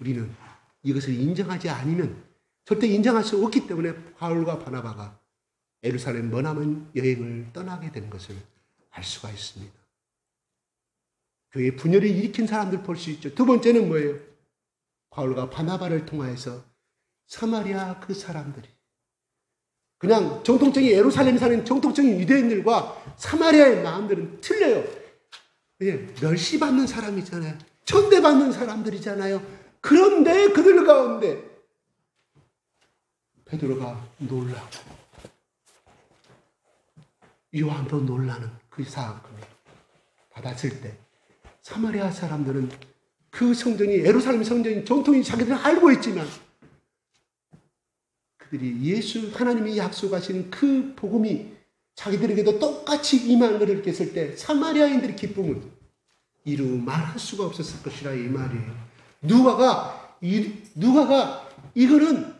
우리는 이것을 인정하지 않으면 절대 인정할 수 없기 때문에 바울과 바나바가 예루살렘 머나먼 여행을 떠나게 된 것을 알 수가 있습니다. 교회 분열을 일으킨 사람들 볼 수 있죠. 두 번째는 뭐예요? 바울과 바나바를 통하여서 사마리아 그 사람들이 그냥 정통적인 예루살렘에 사는 정통적인 유대인들과 사마리아의 마음들은 틀려요. 멸시받는 사람이잖아요. 천대받는 사람들이잖아요. 그런데 그들 가운데 베드로가 놀라고 요한도 놀라는 그 사건을 받았을 때 사마리아 사람들은 그 성전이 예루살렘 성전이 전통이 자기들은 알고 있지만 그들이 예수 하나님이 약속하신 그 복음이 자기들에게도 똑같이 임하는 것을 느꼈을 때 사마리아인들의 기쁨을 이루 말할 수가 없었을 것이라 이 말이에요. 누가가 이거는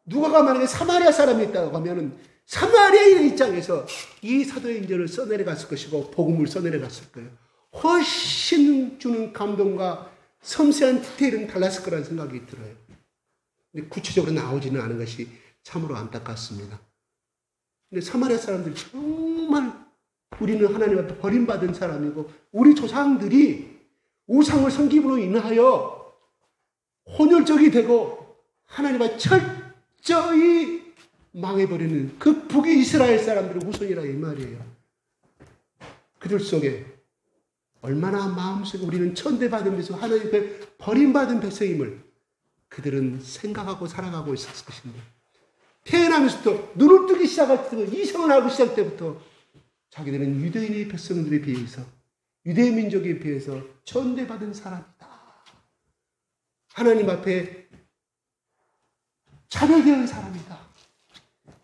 누가가 만약에 사마리아 사람이 있다고 하면은 사마리아인의 입장에서 이 사도행전을 써내려갔을 것이고 복음을 써내려갔을 거예요. 훨씬 주는 감동과 섬세한 디테일은 달랐을 거라는 생각이 들어요. 근데 구체적으로 나오지는 않은 것이 참으로 안타깝습니다. 근데 사마리아 사람들이 정말 우리는 하나님 앞에 버림받은 사람이고 우리 조상들이 우상을 섬김으로 인하여 혼혈적이 되고 하나님과 철저히 망해버리는 그 북이 이스라엘 사람들의 후손이라 이 말이에요. 그들 속에 얼마나 마음속에 우리는 천대받은 백성, 하나님 앞에 버림받은 백성임을 그들은 생각하고 살아가고 있었을 것입니다. 태어나면서부터 눈을 뜨기 시작할 때부터 이성을 알고 시작할 때부터 자기들은 유대인의 백성들에 비해서 유대 민족에 비해서 천대받은 사람이다. 하나님 앞에 차별되는 사람이다.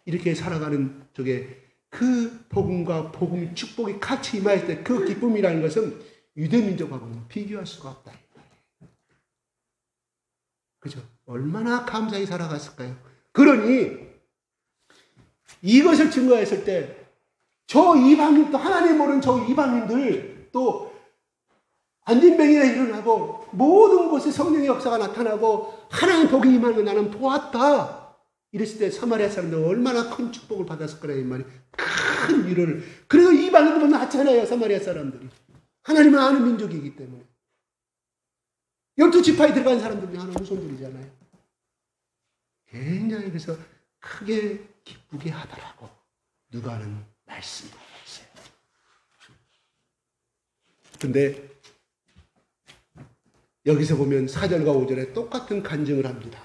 이렇게 살아가는 쪽에 그 복음과 복음 축복이 같이 임하였을 때 그 기쁨이라는 것은 유대민족하고는 비교할 수가 없다. 그죠? 얼마나 감사히 살아갔을까요? 그러니 이것을 증거했을 때 저 이방인, 또 하나님 모르는 저 이방인들, 또 안진병이가 일어나고 모든 곳에 성령의 역사가 나타나고 하나님 복이 임하는 걸 나는 보았다. 이랬을 때 사마리아 사람들 얼마나 큰 축복을 받았을 거라 이 말이. 큰 위로를. 그래서 이방인들은 낫잖아요. 사마리아 사람들이. 하나님을 아는 민족이기 때문에. 12지파에 들어간 사람들이 하는 후손들이잖아요. 굉장히 그래서 크게 기쁘게 하더라고. 누가는 말씀을 했어요. 근데 여기서 보면 4절과 5절에 똑같은 간증을 합니다.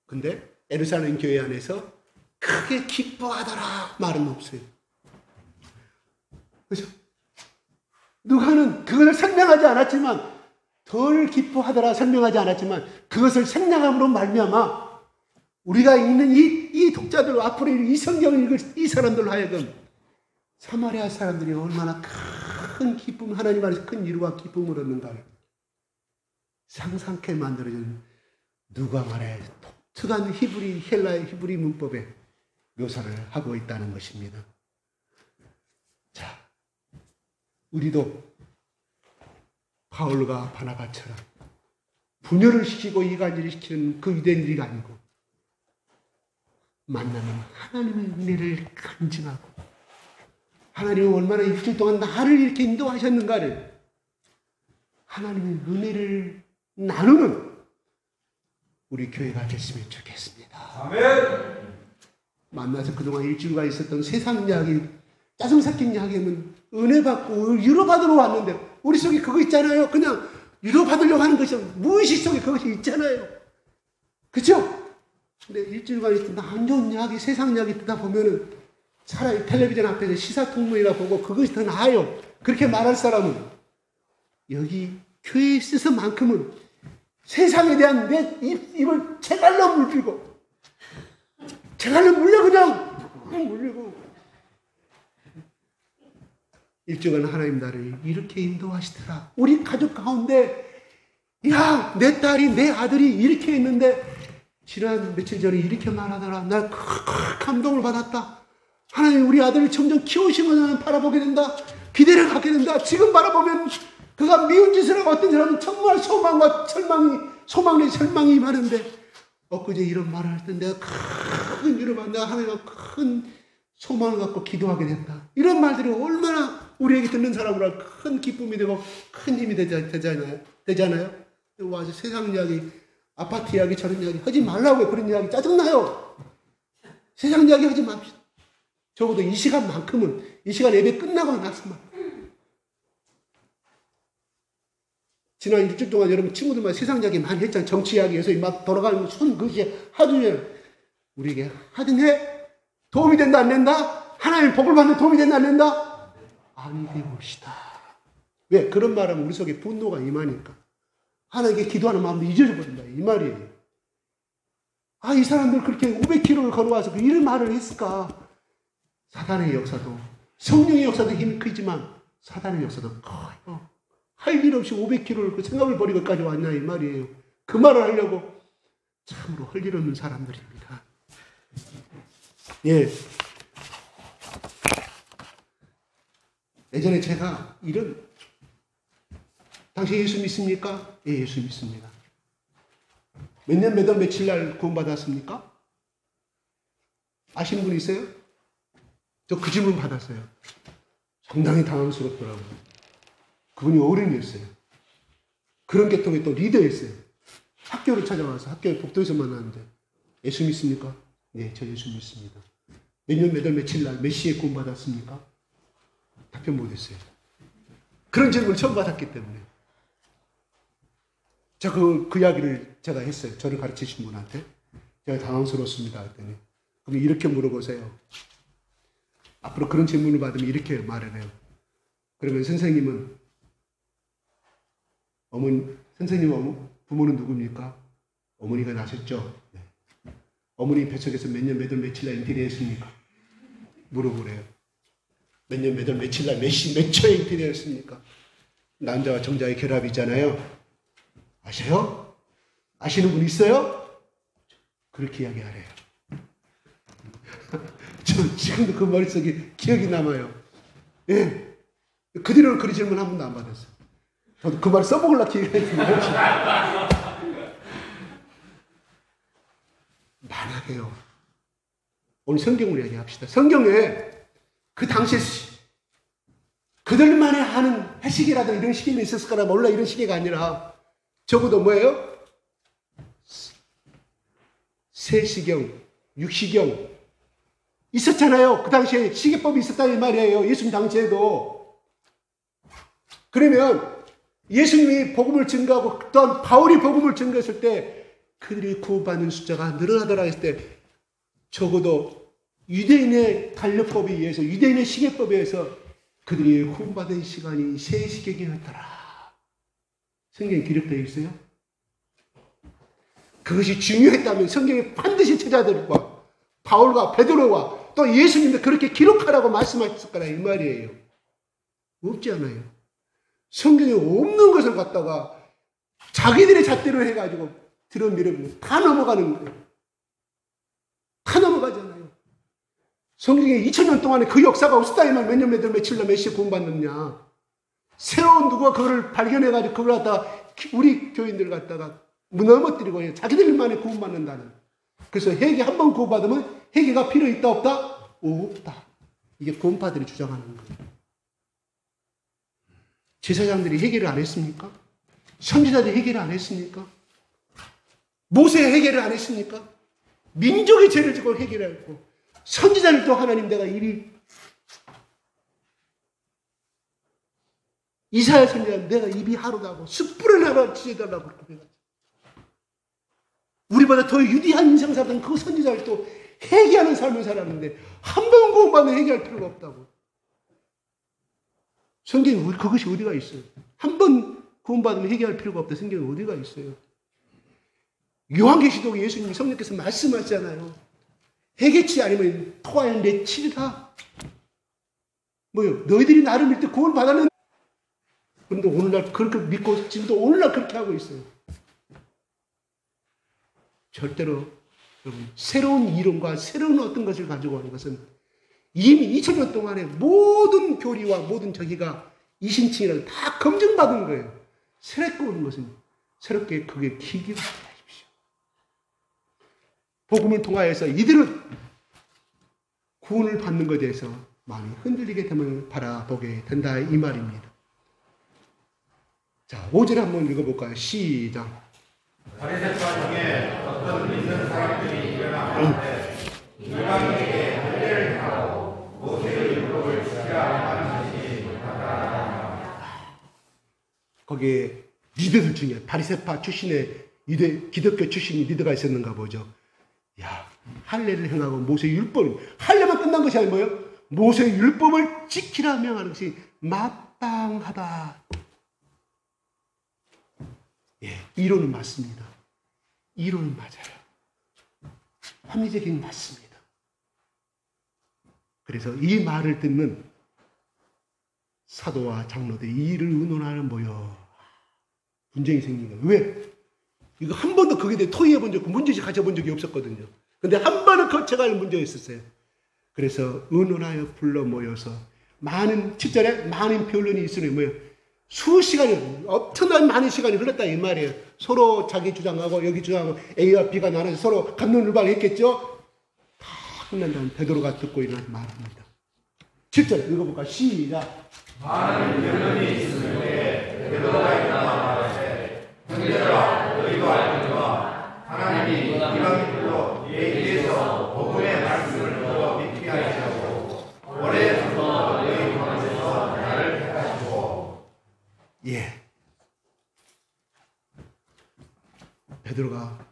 근데 예루살렘 교회 안에서 크게 기뻐하더라 말은 없어요. 그죠? 누가는 그것을 설명하지 않았지만 덜 기뻐하더라 설명하지 않았지만 그것을 생략함으로 말미암아 우리가 읽는 이 독자들 앞으로 이 성경을 읽을 이 사람들로 하여금 사마리아 사람들이 얼마나 큰 기쁨, 하나님 안에서 큰 위로와 기쁨을 얻는가를 상상케 만들어준 누가만의 독특한 헬라의 히브리 문법에 묘사를 하고 있다는 것입니다. 자, 우리도 바울과 바나바처럼 분열을 시키고 이간질을 시키는 그 위대한 일이 아니고 만나면 하나님의 은혜를 간증하고 하나님은 얼마나 일주일 동안 나를 이렇게 인도하셨는가를 하나님의 은혜를 나누는 우리 교회가 됐으면 좋겠습니다.
아멘.
만나서 그동안 일주일간 있었던 세상 이야기, 짜증 섞인 이야기면 은혜 받고 위로 받으러 왔는데 우리 속에 그거 있잖아요. 그냥 위로 받으려고 하는 것이 무의식 속에 그것이 있잖아요. 그렇죠? 근데 일주일간 있던 안 좋은 이야기, 세상 이야기 듣다 보면은 차라리 텔레비전 앞에서 시사통문이나 보고 그것이 더 나아요. 그렇게 말할 사람은 여기 교회에 있어서만큼은 세상에 대한 내 입을 제갈로 물리고 제갈로 물려 그냥 물리고 일주간 하나님 나를 이렇게 인도하시더라. 우리 가족 가운데 야, 내 딸이 내 아들이 이렇게 있는데 지난 며칠 전에 이렇게 말하더라. 나 감동을 받았다. 하나님 우리 아들을 점점 키우시고 나는 바라보게 된다. 기대를 갖게 된다. 지금 바라보면 그가 미운 짓을 하고 어떤 사람은 정말 소망과 소망의 절망이 많은데 엊그제 이런 말을 할 때 내가 큰 위로 받는다. 하나님과 큰 소망을 갖고 기도하게 된다. 이런 말들이 얼마나 우리에게 듣는 사람으로 큰 기쁨이 되고 큰 힘이 되잖아요. 와서 세상 이야기, 아파트 이야기, 저런 이야기 하지 말라고요. 그런 이야기 짜증나요. 세상 이야기 하지 맙시다. 적어도 이 시간만큼은 이 시간 예배 끝나고 나서만 지난 일주일 동안 여러분 친구들만 세상 이야기 많이 했잖아요. 정치 이야기에서 막 돌아가는 그것이 하도 우리에게 하든 해 도움이 된다 안 된다? 하나님 복을 받는 도움이 된다 안 된다? 아니 되봅시다. 왜? 그런 말하면 우리 속에 분노가 임하니까 하나님께 기도하는 마음도 잊어버린다 이 말이에요. 아, 이 사람들 그렇게 500km를 걸어와서 이런 말을 했을까? 사단의 역사도 성령의 역사도 힘이 크지만 사단의 역사도 커요. 할 일 없이 500km를 그 생각을 버리고까지 왔냐 이 말이에요. 그 말을 하려고 참으로 할 일 없는 사람들입니다. 예. 예전에 제가 당신 예수 믿습니까? 예, 예수 믿습니다. 몇 년 몇 월 며칠 날 구원받았습니까? 아시는 분 있어요? 저 그 질문 받았어요. 상당히 당황스럽더라고요. 그분이 어른이었어요. 그런 계통의 또 리더였어요. 학교를 찾아와서 학교에 복도에서 만났는데 예수 믿습니까? 네, 저 예수 믿습니다. 몇 년 몇 월 며칠 날 몇 시에 구원받았습니까? 답변 못했어요. 그런 질문을 처음 받았기 때문에 제가 그 이야기를 제가 했어요. 저를 가르치신 분한테 제가 당황스럽습니다 했더니 그럼 이렇게 물어보세요. 앞으로 그런 질문을 받으면 이렇게 말을 해요. 그러면 선생님은 부모는 누굽니까? 어머니가 나셨죠? 네. 어머니 뱃속에서 몇 년, 몇 월, 며칠 날 잉태되었습니까? 물어보래요. 몇 년, 몇 월, 며칠 날, 몇 시, 몇 초에 잉태되었습니까? 남자와 정자의 결합이잖아요. 아세요? 아시는 분 있어요? 그렇게 이야기하래요. 저 지금도 그 머릿속에 기억이 남아요. 예. 그 뒤로는 그런 질문 한 번도 안 받았어요. 저도 그 말 써먹으려고 기획했는데. 많아요. 오늘 성경으로 이야기합시다. 성경에 그 당시에 그들만이 하는 해시계라든 이런 시계는 있었을까나 몰라. 이런 시계가 아니라 적어도 뭐예요? 세시경, 육시경 있었잖아요. 그 당시에 시계법이 있었다는 말이에요. 예수님 당시에도. 그러면 예수님이 복음을 증거하고 또한 바울이 복음을 증거했을 때 그들이 구원받는 숫자가 늘어나더라 했을 때 적어도 유대인의 달력법에 의해서 유대인의 시계법에 의해서 그들이 구원받은 시간이 3시경이었더라. 성경에 기록되어 있어요. 그것이 중요했다면 성경에 반드시 제자들과 바울과 베드로와 또 예수님도 그렇게 기록하라고 말씀하셨을 거라 이 말이에요. 없지 않아요. 성경에 없는 것을 갖다가 자기들의 잣대로 해가지고 들어밀으면 다 넘어가는 거예요. 다 넘어가잖아요. 성경에 2000년 동안에 그 역사가 없었다 이 말. 몇 년, 몇 월, 며칠 날 몇 시에 구원받느냐. 새로운 누가 그걸 발견해가지고 그걸 갖다가 우리 교인들 갖다가 넘어뜨리고 해요. 자기들만이 구원받는다는. 그래서 회개 한 번 구원받으면 회개가 필요 있다 없다? 없다. 이게 구원파들이 주장하는 거예요. 제사장들이 회개를 안 했습니까? 선지자들이 회개를 안 했습니까? 모세 회개를 안 했습니까? 민족의 죄를 지고 회개를 했고 선지자들도 하나님 내가 입이 이사야 선지자는 내가 입이 하루다고 숯불을 하루 지져달라고 그렇게 해가지고 우리보다 더 유디한 인생 살던 그 선지자들도 회개하는 삶을 살았는데 한 번 구원받으면 회개할 필요가 없다고. 성경에 그것이 어디가 있어요? 한 번 구원받으면 회개할 필요가 없다. 성경에 어디가 있어요? 요한계시록에 예수님이 성령께서 말씀하시잖아요. 회개치 않으면 토하여 내 치리다. 뭐요? 너희들이 나를 믿을 때 구원 받았는데 그런데 오늘날 그렇게 믿고 지금도 오늘날 그렇게 하고 있어요. 절대로 여러분 새로운 이론과 새로운 어떤 것을 가지고 오는 것은 이미 2000년 동안에 모든 교리와 모든 저기가 이신칭이라고 다 검증받은 거예요. 새롭게 오는 것은 새롭게 그게 기기가 하십시오. 복음을 통하여서 이들은 구원을 받는 것에 대해서 마음이 흔들리게 됨을 바라보게 된다 이 말입니다. 자, 5절 한번 읽어볼까요? 시작.
바리새파 중에 어떤 믿는 사람들이 일어나는데 이방인에게 할례를 행하고 모세의 율법을 지키라 하는 것이 나타나니라.
거기에 리더들 중에 바리새파 출신의 기독교 출신의 리더가 있었는가 보죠. 야, 할례를 행하고 모세의 율법, 할례만 끝난 것이 아니고 뭐예요? 모세의 율법을 지키라 명하는 것이 마땅하다. 예, 이론은 맞습니다. 이론은 맞아요. 합리적인 맞습니다. 그래서 이 말을 듣는 사도와 장로들이 이를 의논하는 모여 분쟁이 생긴 거예요. 왜? 이거 한 번도 거기에 대해 토의해 본 적 없고 문제식 가져본 적이 없었거든요. 근데 한 번은 거쳐갈 문제가 있었어요. 그래서 의논하여 불러 모여서 많은 7절에 많은 변론이 있으니 뭐예요? 수시간이 엄청난 많은 시간이 흘렀다 이 말이에요. 서로 자기 주장하고 여기 주장하고 A와 B가 나눠서 서로 갑론을박했겠죠. 다 끝난 다음 베드로가 듣고 일어나서 말합니다. 7절 읽어볼까? 시작.
많은 변론이 있으므로 베드로가 일어나 말하되 형제들아 너희도 알거니와 하나님이 이방인들로 예기해서 복음의 말씀을 들어 믿게 하시고 오래전부터 너희 가운데서 나를 택하시고.
예. 베드로가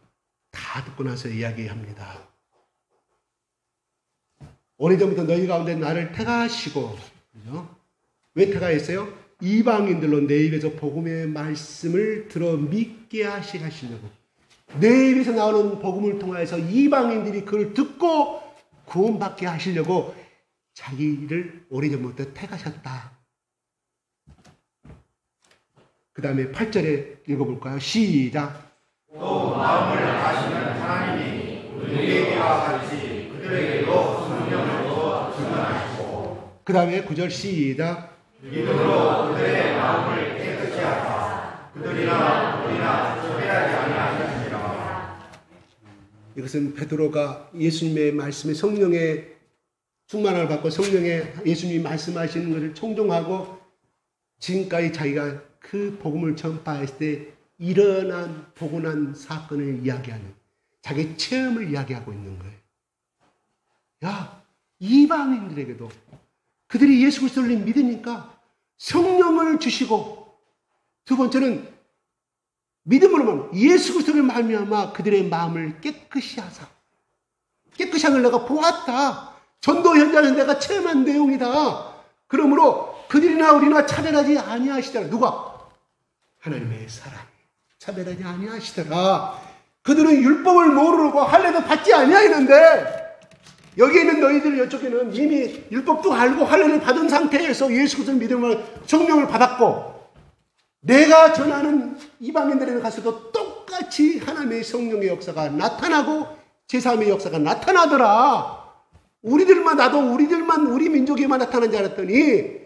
다 듣고 나서 이야기합니다. 오래전부터 너희 가운데 나를 택하시고, 그죠? 왜 택하였어요? 이방인들로 내 입에서 복음의 말씀을 들어 믿게 하시려고. 내 입에서 나오는 복음을 통하여서 이방인들이 그걸 듣고 구원받게 하시려고 자기를 오래전부터 택하셨다. 그 다음에 8절에 읽어볼까요? 시작.
또 마음을 아시는 하나님이 우리에게와 같이 그들에게도 성령을 부어 증언하시고
그 다음에 9절 시작.
믿음으로 그들의 마음을 깨끗이 하사 그들이나 우리나 차별하지 아니하시니라.
이것은 베드로가 예수님의 말씀에 성령의 충만함을 받고 성령의 예수님이 말씀하시는 것을 청종하고 지금까지 자기가 그 복음을 전파했을 때 일어난 보고 난 사건을 이야기하는 자기 체험을 이야기하고 있는 거예요. 야, 이방인들에게도 그들이 예수 그리스도를 믿으니까 성령을 주시고 두 번째는 믿음으로만 예수 그리스도를 말미암아 그들의 마음을 깨끗이 하사 깨끗이 하는 걸 내가 보았다. 전도 현장에서 내가 체험한 내용이다. 그러므로 그들이나 우리나 차별하지 아니하시더라. 누가? 하나님의 사람이 차별하지 아니하시더라. 그들은 율법을 모르고 할례도 받지 아니하였는데 여기 있는 너희들 이쪽에는 이미 율법도 알고 할례를 받은 상태에서 예수 그리스도를 믿음으로 성령을 받았고 내가 전하는 이방인들에게 가서도 똑같이 하나님의 성령의 역사가 나타나고 제3의 역사가 나타나더라. 우리들만 우리 민족에만 나타난 줄 알았더니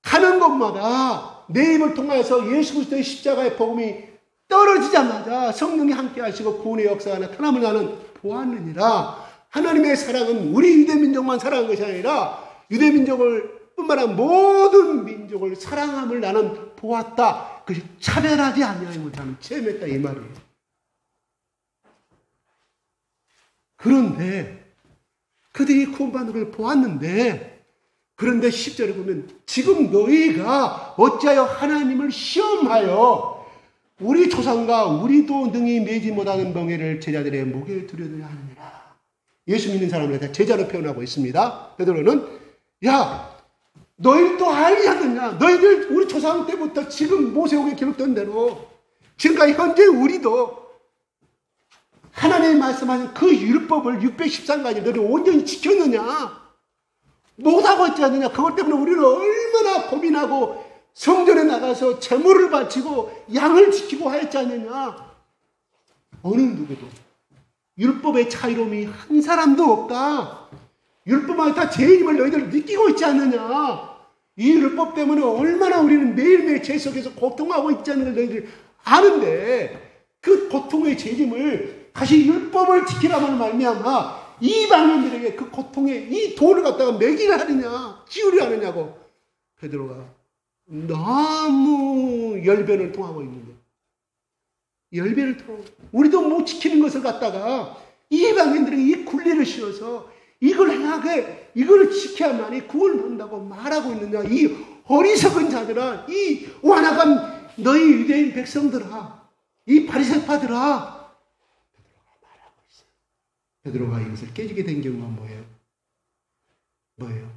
가는 곳마다 내 입을 통해서 예수 그리스도의 십자가의 복음이 떨어지자마자 성령이 함께 하시고 구원의 역사가 나타남을 나는 보았느니라. 하나님의 사랑은 우리 유대민족만 사랑한 것이 아니라 유대민족을 뿐만 아니라 모든 민족을 사랑함을 나는 보았다. 그것이 차별하지 아니하면 나는 체험했다 이 말이에요. 그런데 그들이 구원받는 걸 보았는데 그런데 10절에 보면 지금 너희가 어찌하여 하나님을 시험하여 우리 조상과 우리도 능히 매지 못하는 멍에를 제자들의 목에 두려워야 하느니라. 예수 믿는 사람을 다 제자로 표현하고 있습니다. 베드로는 야 너희도 알지 않느냐. 너희들 우리 조상 때부터 지금 모세오경에 기록된 대로 지금까지 현재 우리도 하나님이 말씀하신 그 율법을 613가지 너희를 온전히 지켰느냐. 못하고 있지 않느냐. 그것 때문에 우리는 얼마나 고민하고 성전에 나가서 제물을 바치고 양을 지키고 하였지 않느냐. 어느 누구도 율법의 차이로움이 한 사람도 없다. 율법만 다 죄인임을 너희들 느끼고 있지 않느냐. 이 율법 때문에 얼마나 우리는 매일매일 죄 속에서 고통하고 있지 않는 걸 너희들 아는데 그 고통의 죄짐을 다시 율법을 지키라만 말미암아 이방인들에게 그 고통의 이 돌을 갖다가 매기를 하느냐 지우려 하느냐고 베드로가 너무 열변을 통하고 있는데 열변을 통하고 우리도 못 지키는 것을 갖다가 이방인들에게 이 굴리를 씌워서 이걸 행하게 이걸 지켜야만이 구원을 받는다고 말하고 있느냐. 이 어리석은 자들아, 이 완악한 너희 유대인 백성들아, 이 바리새파들아. 베드로가 말하고 있어요. 베드로가 이것을 깨지게 된 경우가 뭐예요? 뭐예요?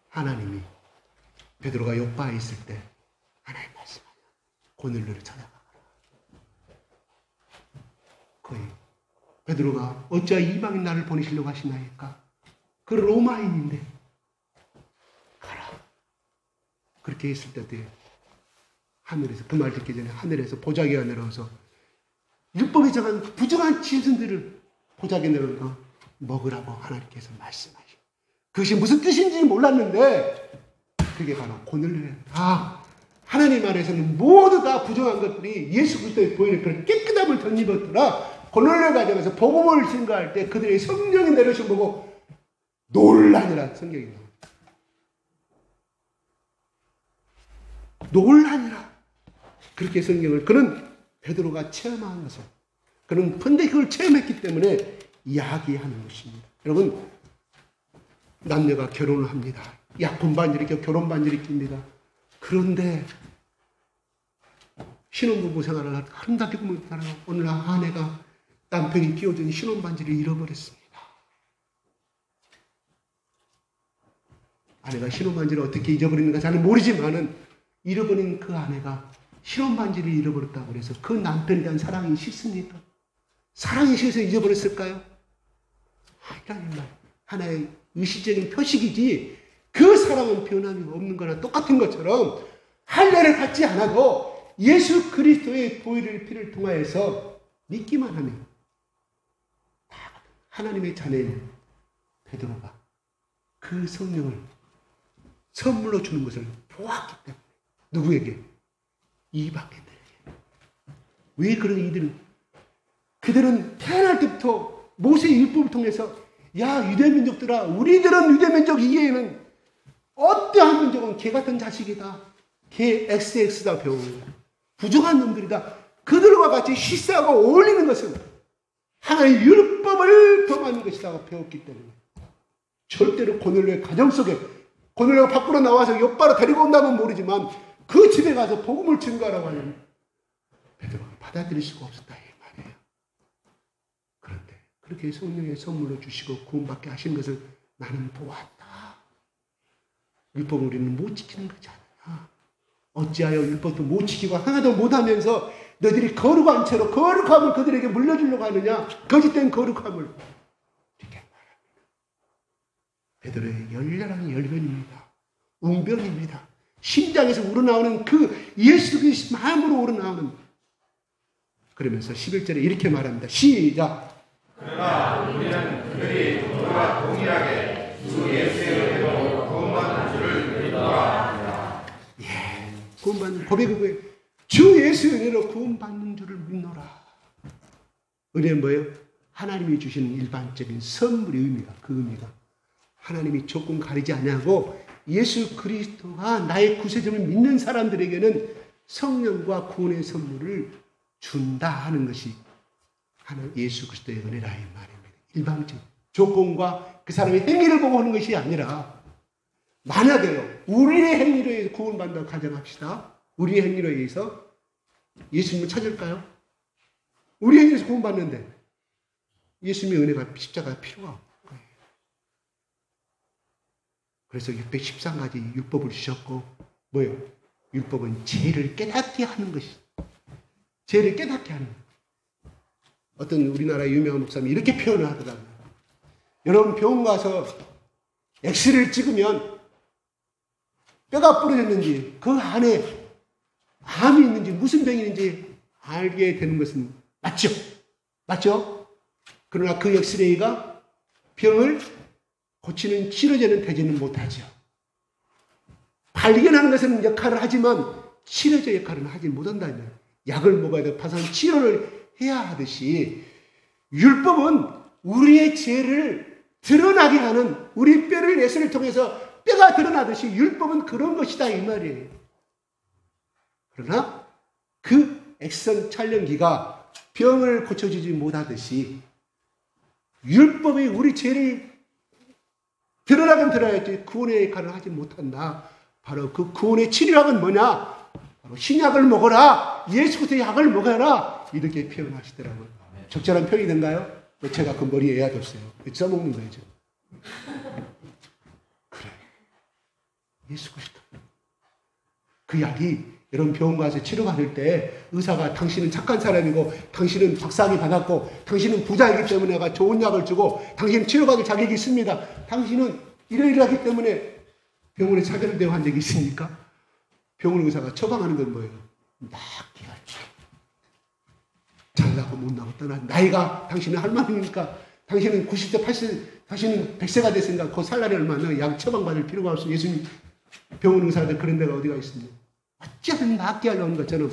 하나님이 베드로가 요바에 있을 때 하나님 말씀하냐. 고넬료를 찾아가라. 거의 베드로가 어찌하여 이방인 나를 보내시려고 하시나이까? 그 로마인인데 가라. 그렇게 했을 때 하늘에서 그 말 듣기 전에 하늘에서 보자기가 내려와서 율법에 정한 부정한 짐승들을 보자기에 내려서 먹으라고 하나님께서 말씀하시고 그것이 무슨 뜻인지 몰랐는데 그게 바로 고넬료예요. 하나님 안에서는 모두 다 부정한 것들이 예수 그리스도의 보이는 그런 깨끗함을 덧입었더라. 고넬료 가정에서 복음을 증거할 때 그들의 성령이 내려오신 보고 놀라니라 성경이 나옵니다. 놀라니라. 그렇게 성경을 그는 베드로가 체험한 것을 그는 근데 그걸 체험했기 때문에 이야기하는 것입니다. 여러분 남녀가 결혼을 합니다. 약혼 반지를 껴 결혼 반지를 낍니다. 그런데 신혼부부 생활을 아름답게 꾸미다가 오늘 아내가 남편이 끼워준 신혼반지를 잃어버렸습니다. 아내가 신혼반지를 어떻게 잊어버리는가 저는 모르지만은 잃어버린 그 아내가 실온 반지를 잃어버렸다고 그래서 그 남편에 대한 사랑이 싫습니까? 사랑이 싫어서 잊어버렸을까요? 아니라는 말. 하나의 의식적인 표식이지 그 사랑은 변함이 없는 거나 똑같은 것처럼 할례를 받지 않아도 예수 그리스도의 보혈의 피를 통하여서 믿기만 하면 하나님의 자녀인 베드로가 그 성령을 선물로 주는 것을 보았기 때문에 누구에게? 이방인들에게. 왜 그런 이들은? 그들은 태어날 때부터 모세의 율법을 통해서 야 유대민족들아 우리들은 유대민족 이외에는 어떠한 민족은 개 같은 자식이다. 개 XX다 배우는 거야. 부정한 놈들이다. 그들과 같이 희싸고 어울리는 것은 하나의 율법을 범하는 것이라고 배웠기 때문에 절대로 고넬료의 가정 속에 고넬료가 밖으로 나와서 옆바로 데리고 온다면 모르지만 그 집에 가서 복음을 증거하라고 하면 베드로가 받아들일 수가 없었다 이 말이에요. 그런데 그렇게 성령의 선물로 주시고 구원받게 하신 것을 나는 보았다. 율법을 우리는 못 지키는 거지 않느냐. 어찌하여 율법도 못 지키고 하나도 못하면서 너희들이 거룩한 채로 거룩함을 그들에게 물려주려고 하느냐. 거짓된 거룩함을 이렇게 말합니다. 베드로의 열렬한 열변입니다. 웅변입니다. 심장에서 우러나오는 그 예수 그리스도 마음으로 우러나오는. 그러면서 11절에 이렇게 말합니다. 시작.
그러나 우리는 그들이 우리와 동일하게 주 예수의 이름으로 구원받는 줄을 믿노라.
예, 구원받는 고백은 뭐예요? 주 예수의 은혜로 구원받는 줄을 믿노라. 은혜는 뭐예요? 하나님이 주시는 일반적인 선물의 의미가 그 의미가 하나님이 조건 가리지 않냐고 예수 그리스도가 나의 구세주를 믿는 사람들에게는 성령과 구원의 선물을 준다 하는 것이 하나님 예수 그리스도의 은혜라 이 말입니다. 일반적 조건과 그 사람의 행위를 보고 하는 것이 아니라 만약에요 우리의 행위로 의해서 구원받는다고 가정합시다. 우리의 행위로 의해서 예수님을 찾을까요? 우리 행위에서 구원받는데 예수님의 은혜가 십자가가 필요가 없는 거예요. 그래서 613가지 율법을 주셨고 뭐예요? 율법은 죄를 깨닫게 하는 것이 죄를 깨닫게 하는 거예요. 어떤 우리나라 유명한 목사님이 이렇게 표현을 하더라고요. 여러분 병원 가서 엑스레이를 찍으면 뼈가 부러졌는지 그 안에 암이 있는지 무슨 병이 있는지 알게 되는 것은 맞죠? 맞죠? 그러나 그 엑스레이가 병을 고치는 치료제는 되지는 못하죠. 발견하는 것은 역할을 하지만 치료제 역할은 하지 못한다면 약을 먹어야 돼. 파상 치료를 해야 하듯이 율법은 우리의 죄를 드러나게 하는 우리 뼈를 예수를 통해서 뼈가 드러나듯이 율법은 그런 것이다 이 말이에요. 그러나 그 액션 촬영기가 병을 고쳐주지 못하듯이 율법이 우리 죄를 드러나긴 드러나야지 구원의 역할을 하지 못한다. 바로 그 구원의 치료약은 뭐냐? 바로 신약을 먹어라. 예수 그리스도의 약을 먹어라. 이렇게 표현하시더라고요. 적절한 표현이 된가요? 제가 그 머리에 애야뒀어요. 써먹는 거예요. 지금. 그래. 예수 그리스도. 그 약이 여러분 병원 가서 치료받을 때 의사가 당신은 착한 사람이고 당신은 박사학위 받았고 당신은 부자이기 때문에 내가 좋은 약을 주고 당신은 치료받을 자격이 있습니다. 당신은 이러이러하기 때문에 병원에 차별된 환자가 있습니까? 병원 의사가 처방하는 건 뭐예요? 낫기가 잘나고 못나고 떠나 나이가 당신은 할머니니까 당신은 90세 80세 당신은 100세가 됐으니까 그 살 날이 얼마나 약 처방받을 필요가 없어. 예수님 병원 의사들 그런 데가 어디가 있습니까? 어쩌면 낫게 하려는 것처럼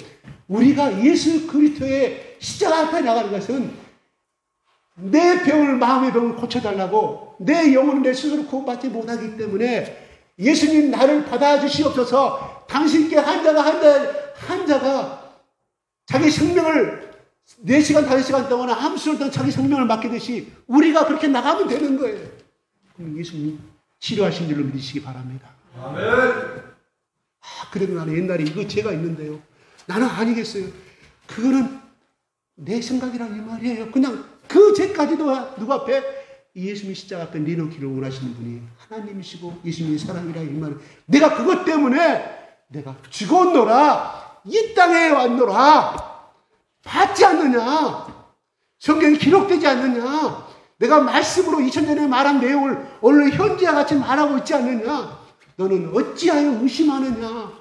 우리가 예수 그리스도의 십자가 앞에 나가는 것은 내 병을 마음의 병을 고쳐달라고 내 영혼을 내 스스로 구원받지 못하기 때문에 예수님 나를 받아주시옵소서. 당신께 환자가 자기 생명을 4시간 5시간 동안 암수를 던 자기 생명을 맡기듯이 우리가 그렇게 나가면 되는 거예요. 그럼 예수님 치료하신 줄로 믿으시기 바랍니다.
아멘.
그래도 나는 옛날에 이거 죄가 있는데요. 나는 아니겠어요. 그거는 내 생각이란 이 말이에요. 그냥 그 죄까지도 누구 앞에 예수님 십자가 앞에 내놓기를 원하시는 분이 하나님이시고 예수님의 사랑이라 이 말은 내가 그것 때문에 내가 죽었노라 이 땅에 왔노라. 받지 않느냐? 성경에 기록되지 않느냐? 내가 말씀으로 2000년에 말한 내용을 오늘 현재와 같이 말하고 있지 않느냐? 너는 어찌하여 의심하느냐?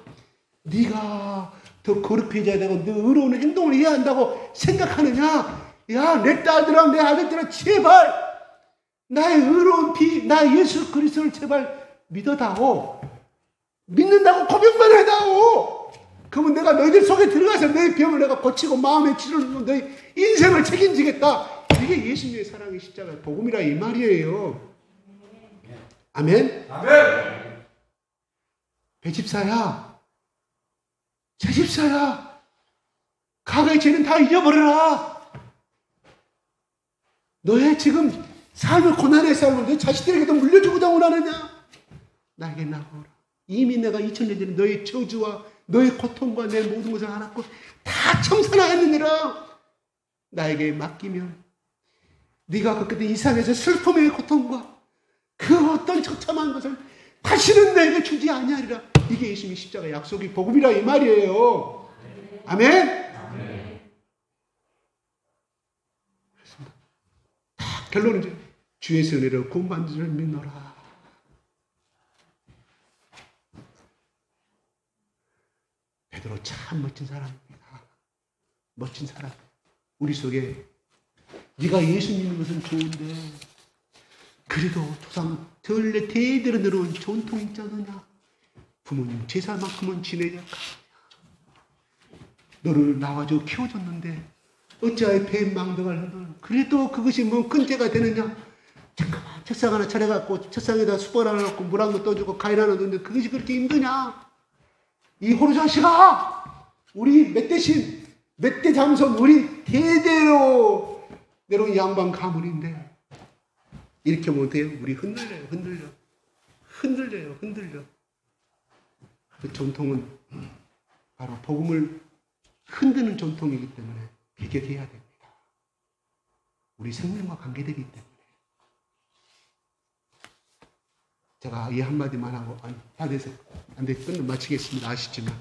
네가 더 거룩해져야 되고 너 의로운 행동을 해야 한다고 생각하느냐? 야, 내 딸들아, 내 아들들아, 제발 나의 의로운 피, 나 예수 그리스도를 제발 믿어다오. 믿는다고 고백만 해다오. 그러면 내가 너희들 속에 들어가서 너희 병을 내가 고치고 마음의 치료를 주고 너희 인생을 책임지겠다. 이게 예수님의 사랑의 십자가의 복음이라 이 말이에요. 아멘?
아멘.
배집사야, 제집사야, 과거의 죄는 다 잊어버려라. 너의 지금 삶을, 고난의 삶을 너 자식들에게도 물려주고자 원하느냐? 나에게 나오라. 이미 내가 2000년 전에 너의 저주와 너의 고통과 내 모든 것을 알았고 다 청산하였느니라. 나에게 맡기면 네가 겪었던 이상에서 슬픔의 고통과 그 어떤 처참한 것을 다시는 너에게 주지 아니하리라. 이게 예수님의 십자가 약속이 복음이라 이 말이에요. 아멘? 그렇습니다. 결론은 이제 주의 은혜로 구원받는 줄 믿노라. 베드로 참 멋진 사람입니다. 멋진 사람. 우리 속에 네가 예수 믿는 것은 좋은데 그래도 조상 전래 대대로 내려온 전통이 있지 않느냐? 부모님 제사만큼은 지내야 너를 낳아주고 키워줬는데 어찌하여 배망덕을 하든 그래도 그것이 뭐 큰 죄가 되느냐? 잠깐만 책상 하나 차려갖고 책상에다 숯불 하나 넣고 물 한 거 떠주고 과일 하나 넣는데 그것이 그렇게 힘드냐? 이 호루자식아, 우리 멧돼신, 멧돼 잠손, 우리 대대로 내려온 양반 가문인데 이렇게 못해요. 우리 흔들려요. 그 전통은 바로 복음을 흔드는 전통이기 때문에 개혁해야 됩니다. 우리 생명과 관계되기 때문에. 제가 이 한마디만 하고 다 돼서 안 돼 끝내 마치겠습니다. 아시지만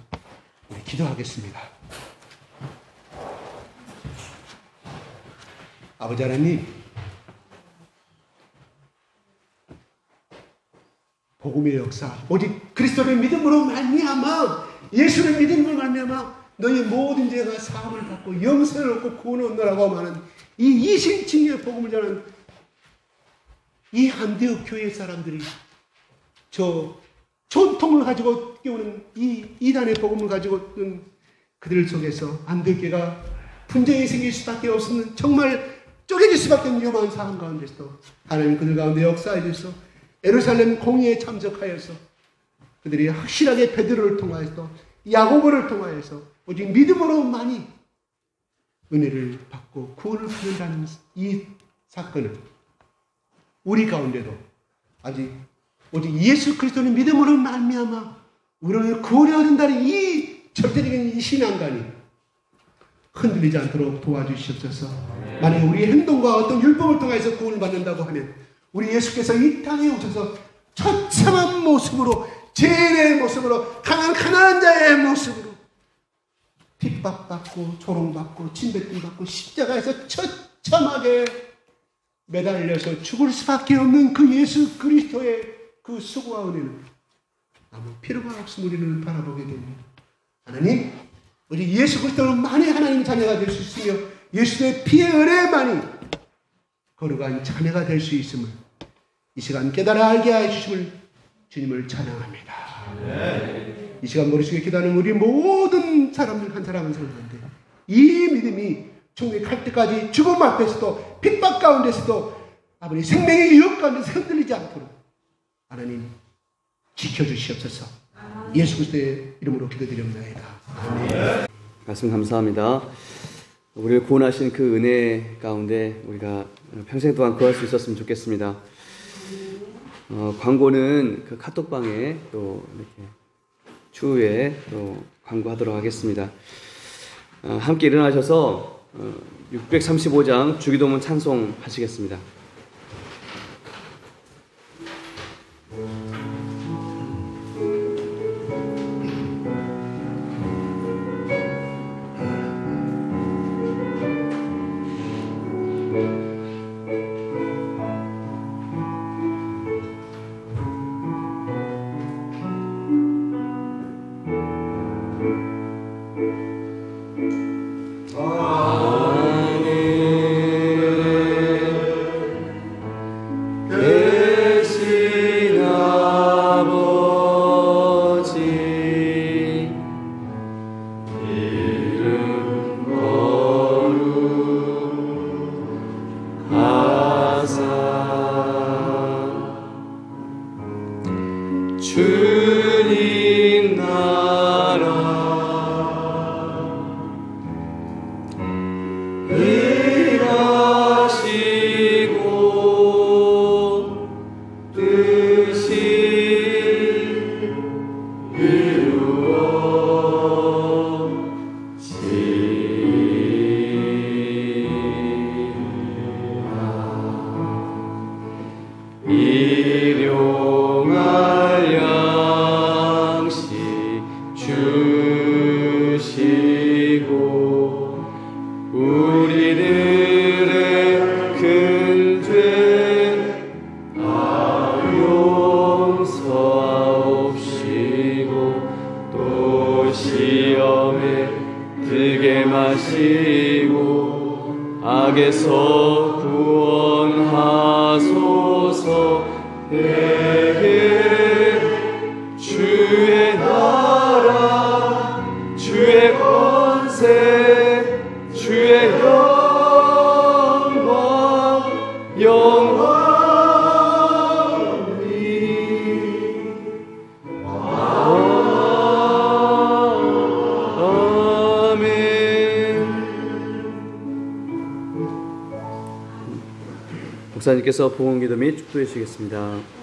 우리 기도하겠습니다. 아버지 하나님, 복음의 역사 오직 그리스도를 믿음으로 말미암아 예수를 믿음으로 말미암아 너희 모든 죄가 사함을 받고 영생을 얻고 구원을 얻노라고 하는 이 이신칭의 복음을 전하는 이 안디옥 교회 사람들이 저 전통을 가지고 깨우는 이 이단의 복음을 가지고 그들 속에서 안디옥교회가 분쟁이 생길 수밖에 없는 정말 쪼개질 수밖에 없는 위험한 상황 가운데서도 하나님 그들 가운데 역사해 주셔서 예루살렘 공의에 참석하여서 그들이 확실하게 베드로를 통하여서 야고보를 통하여서 오직 믿음으로만이 은혜를 받고 구원을 받는다는 이 사건을 우리 가운데도 아직 오직 예수 그리스도는 믿음으로 말미암아 우리를 구원해 얻는다는 이 절대적인 이 신앙관이 흔들리지 않도록 도와주시옵소서. 만약 우리의 행동과 어떤 율법을 통해서 구원을 받는다고 하면 우리 예수께서 이 땅에 오셔서 처참한 모습으로 죄인의 모습으로 가난한 자의 모습으로 핍박받고 조롱받고 침뱉음받고 십자가에서 처참하게 매달려서 죽을 수밖에 없는 그 예수 그리스도의 그 수고와 은혜는 아무 필요가 없음 우리는 바라보게 됩니다. 하나님, 우리 예수 그리스도만이 하나님 자녀가 될 수 있으며 예수의 피의 은혜만이 거룩한 자녀가 될 수 있음을 이 시간 깨달아 알게 하여 주심을 주님을 찬양합니다. 이 시간 머릿속에 기도하는 우리 모든 사람들 한 사람 한 사람한테 이 믿음이 총력할 때까지 죽음 앞에서도 핍박 가운데서도 아버지 생명의 유혹 가운데서 흔들리지 않도록 하나님 지켜주시옵소서. 예수 그리스도의 이름으로 기도드립니다. 아멘.
말씀 감사합니다. 우리를 구원하신 그 은혜 가운데 우리가 평생 동안 구할 수 있었으면 좋겠습니다. 광고는 그 카톡방에 또 이렇게 추후에 또 광고하도록 하겠습니다. 함께 일어나셔서 635장 주기도문 찬송 하시겠습니다. 주시고 우리들의 큰 죄 용서하옵시고 또 시험에 들게 마시고 악에서 구원하소서. 내게 주의 나라 주의 권세 주의 영광 영원히 아멘. 목사님께서 봉헌기도 및 축도해 주시겠습니다.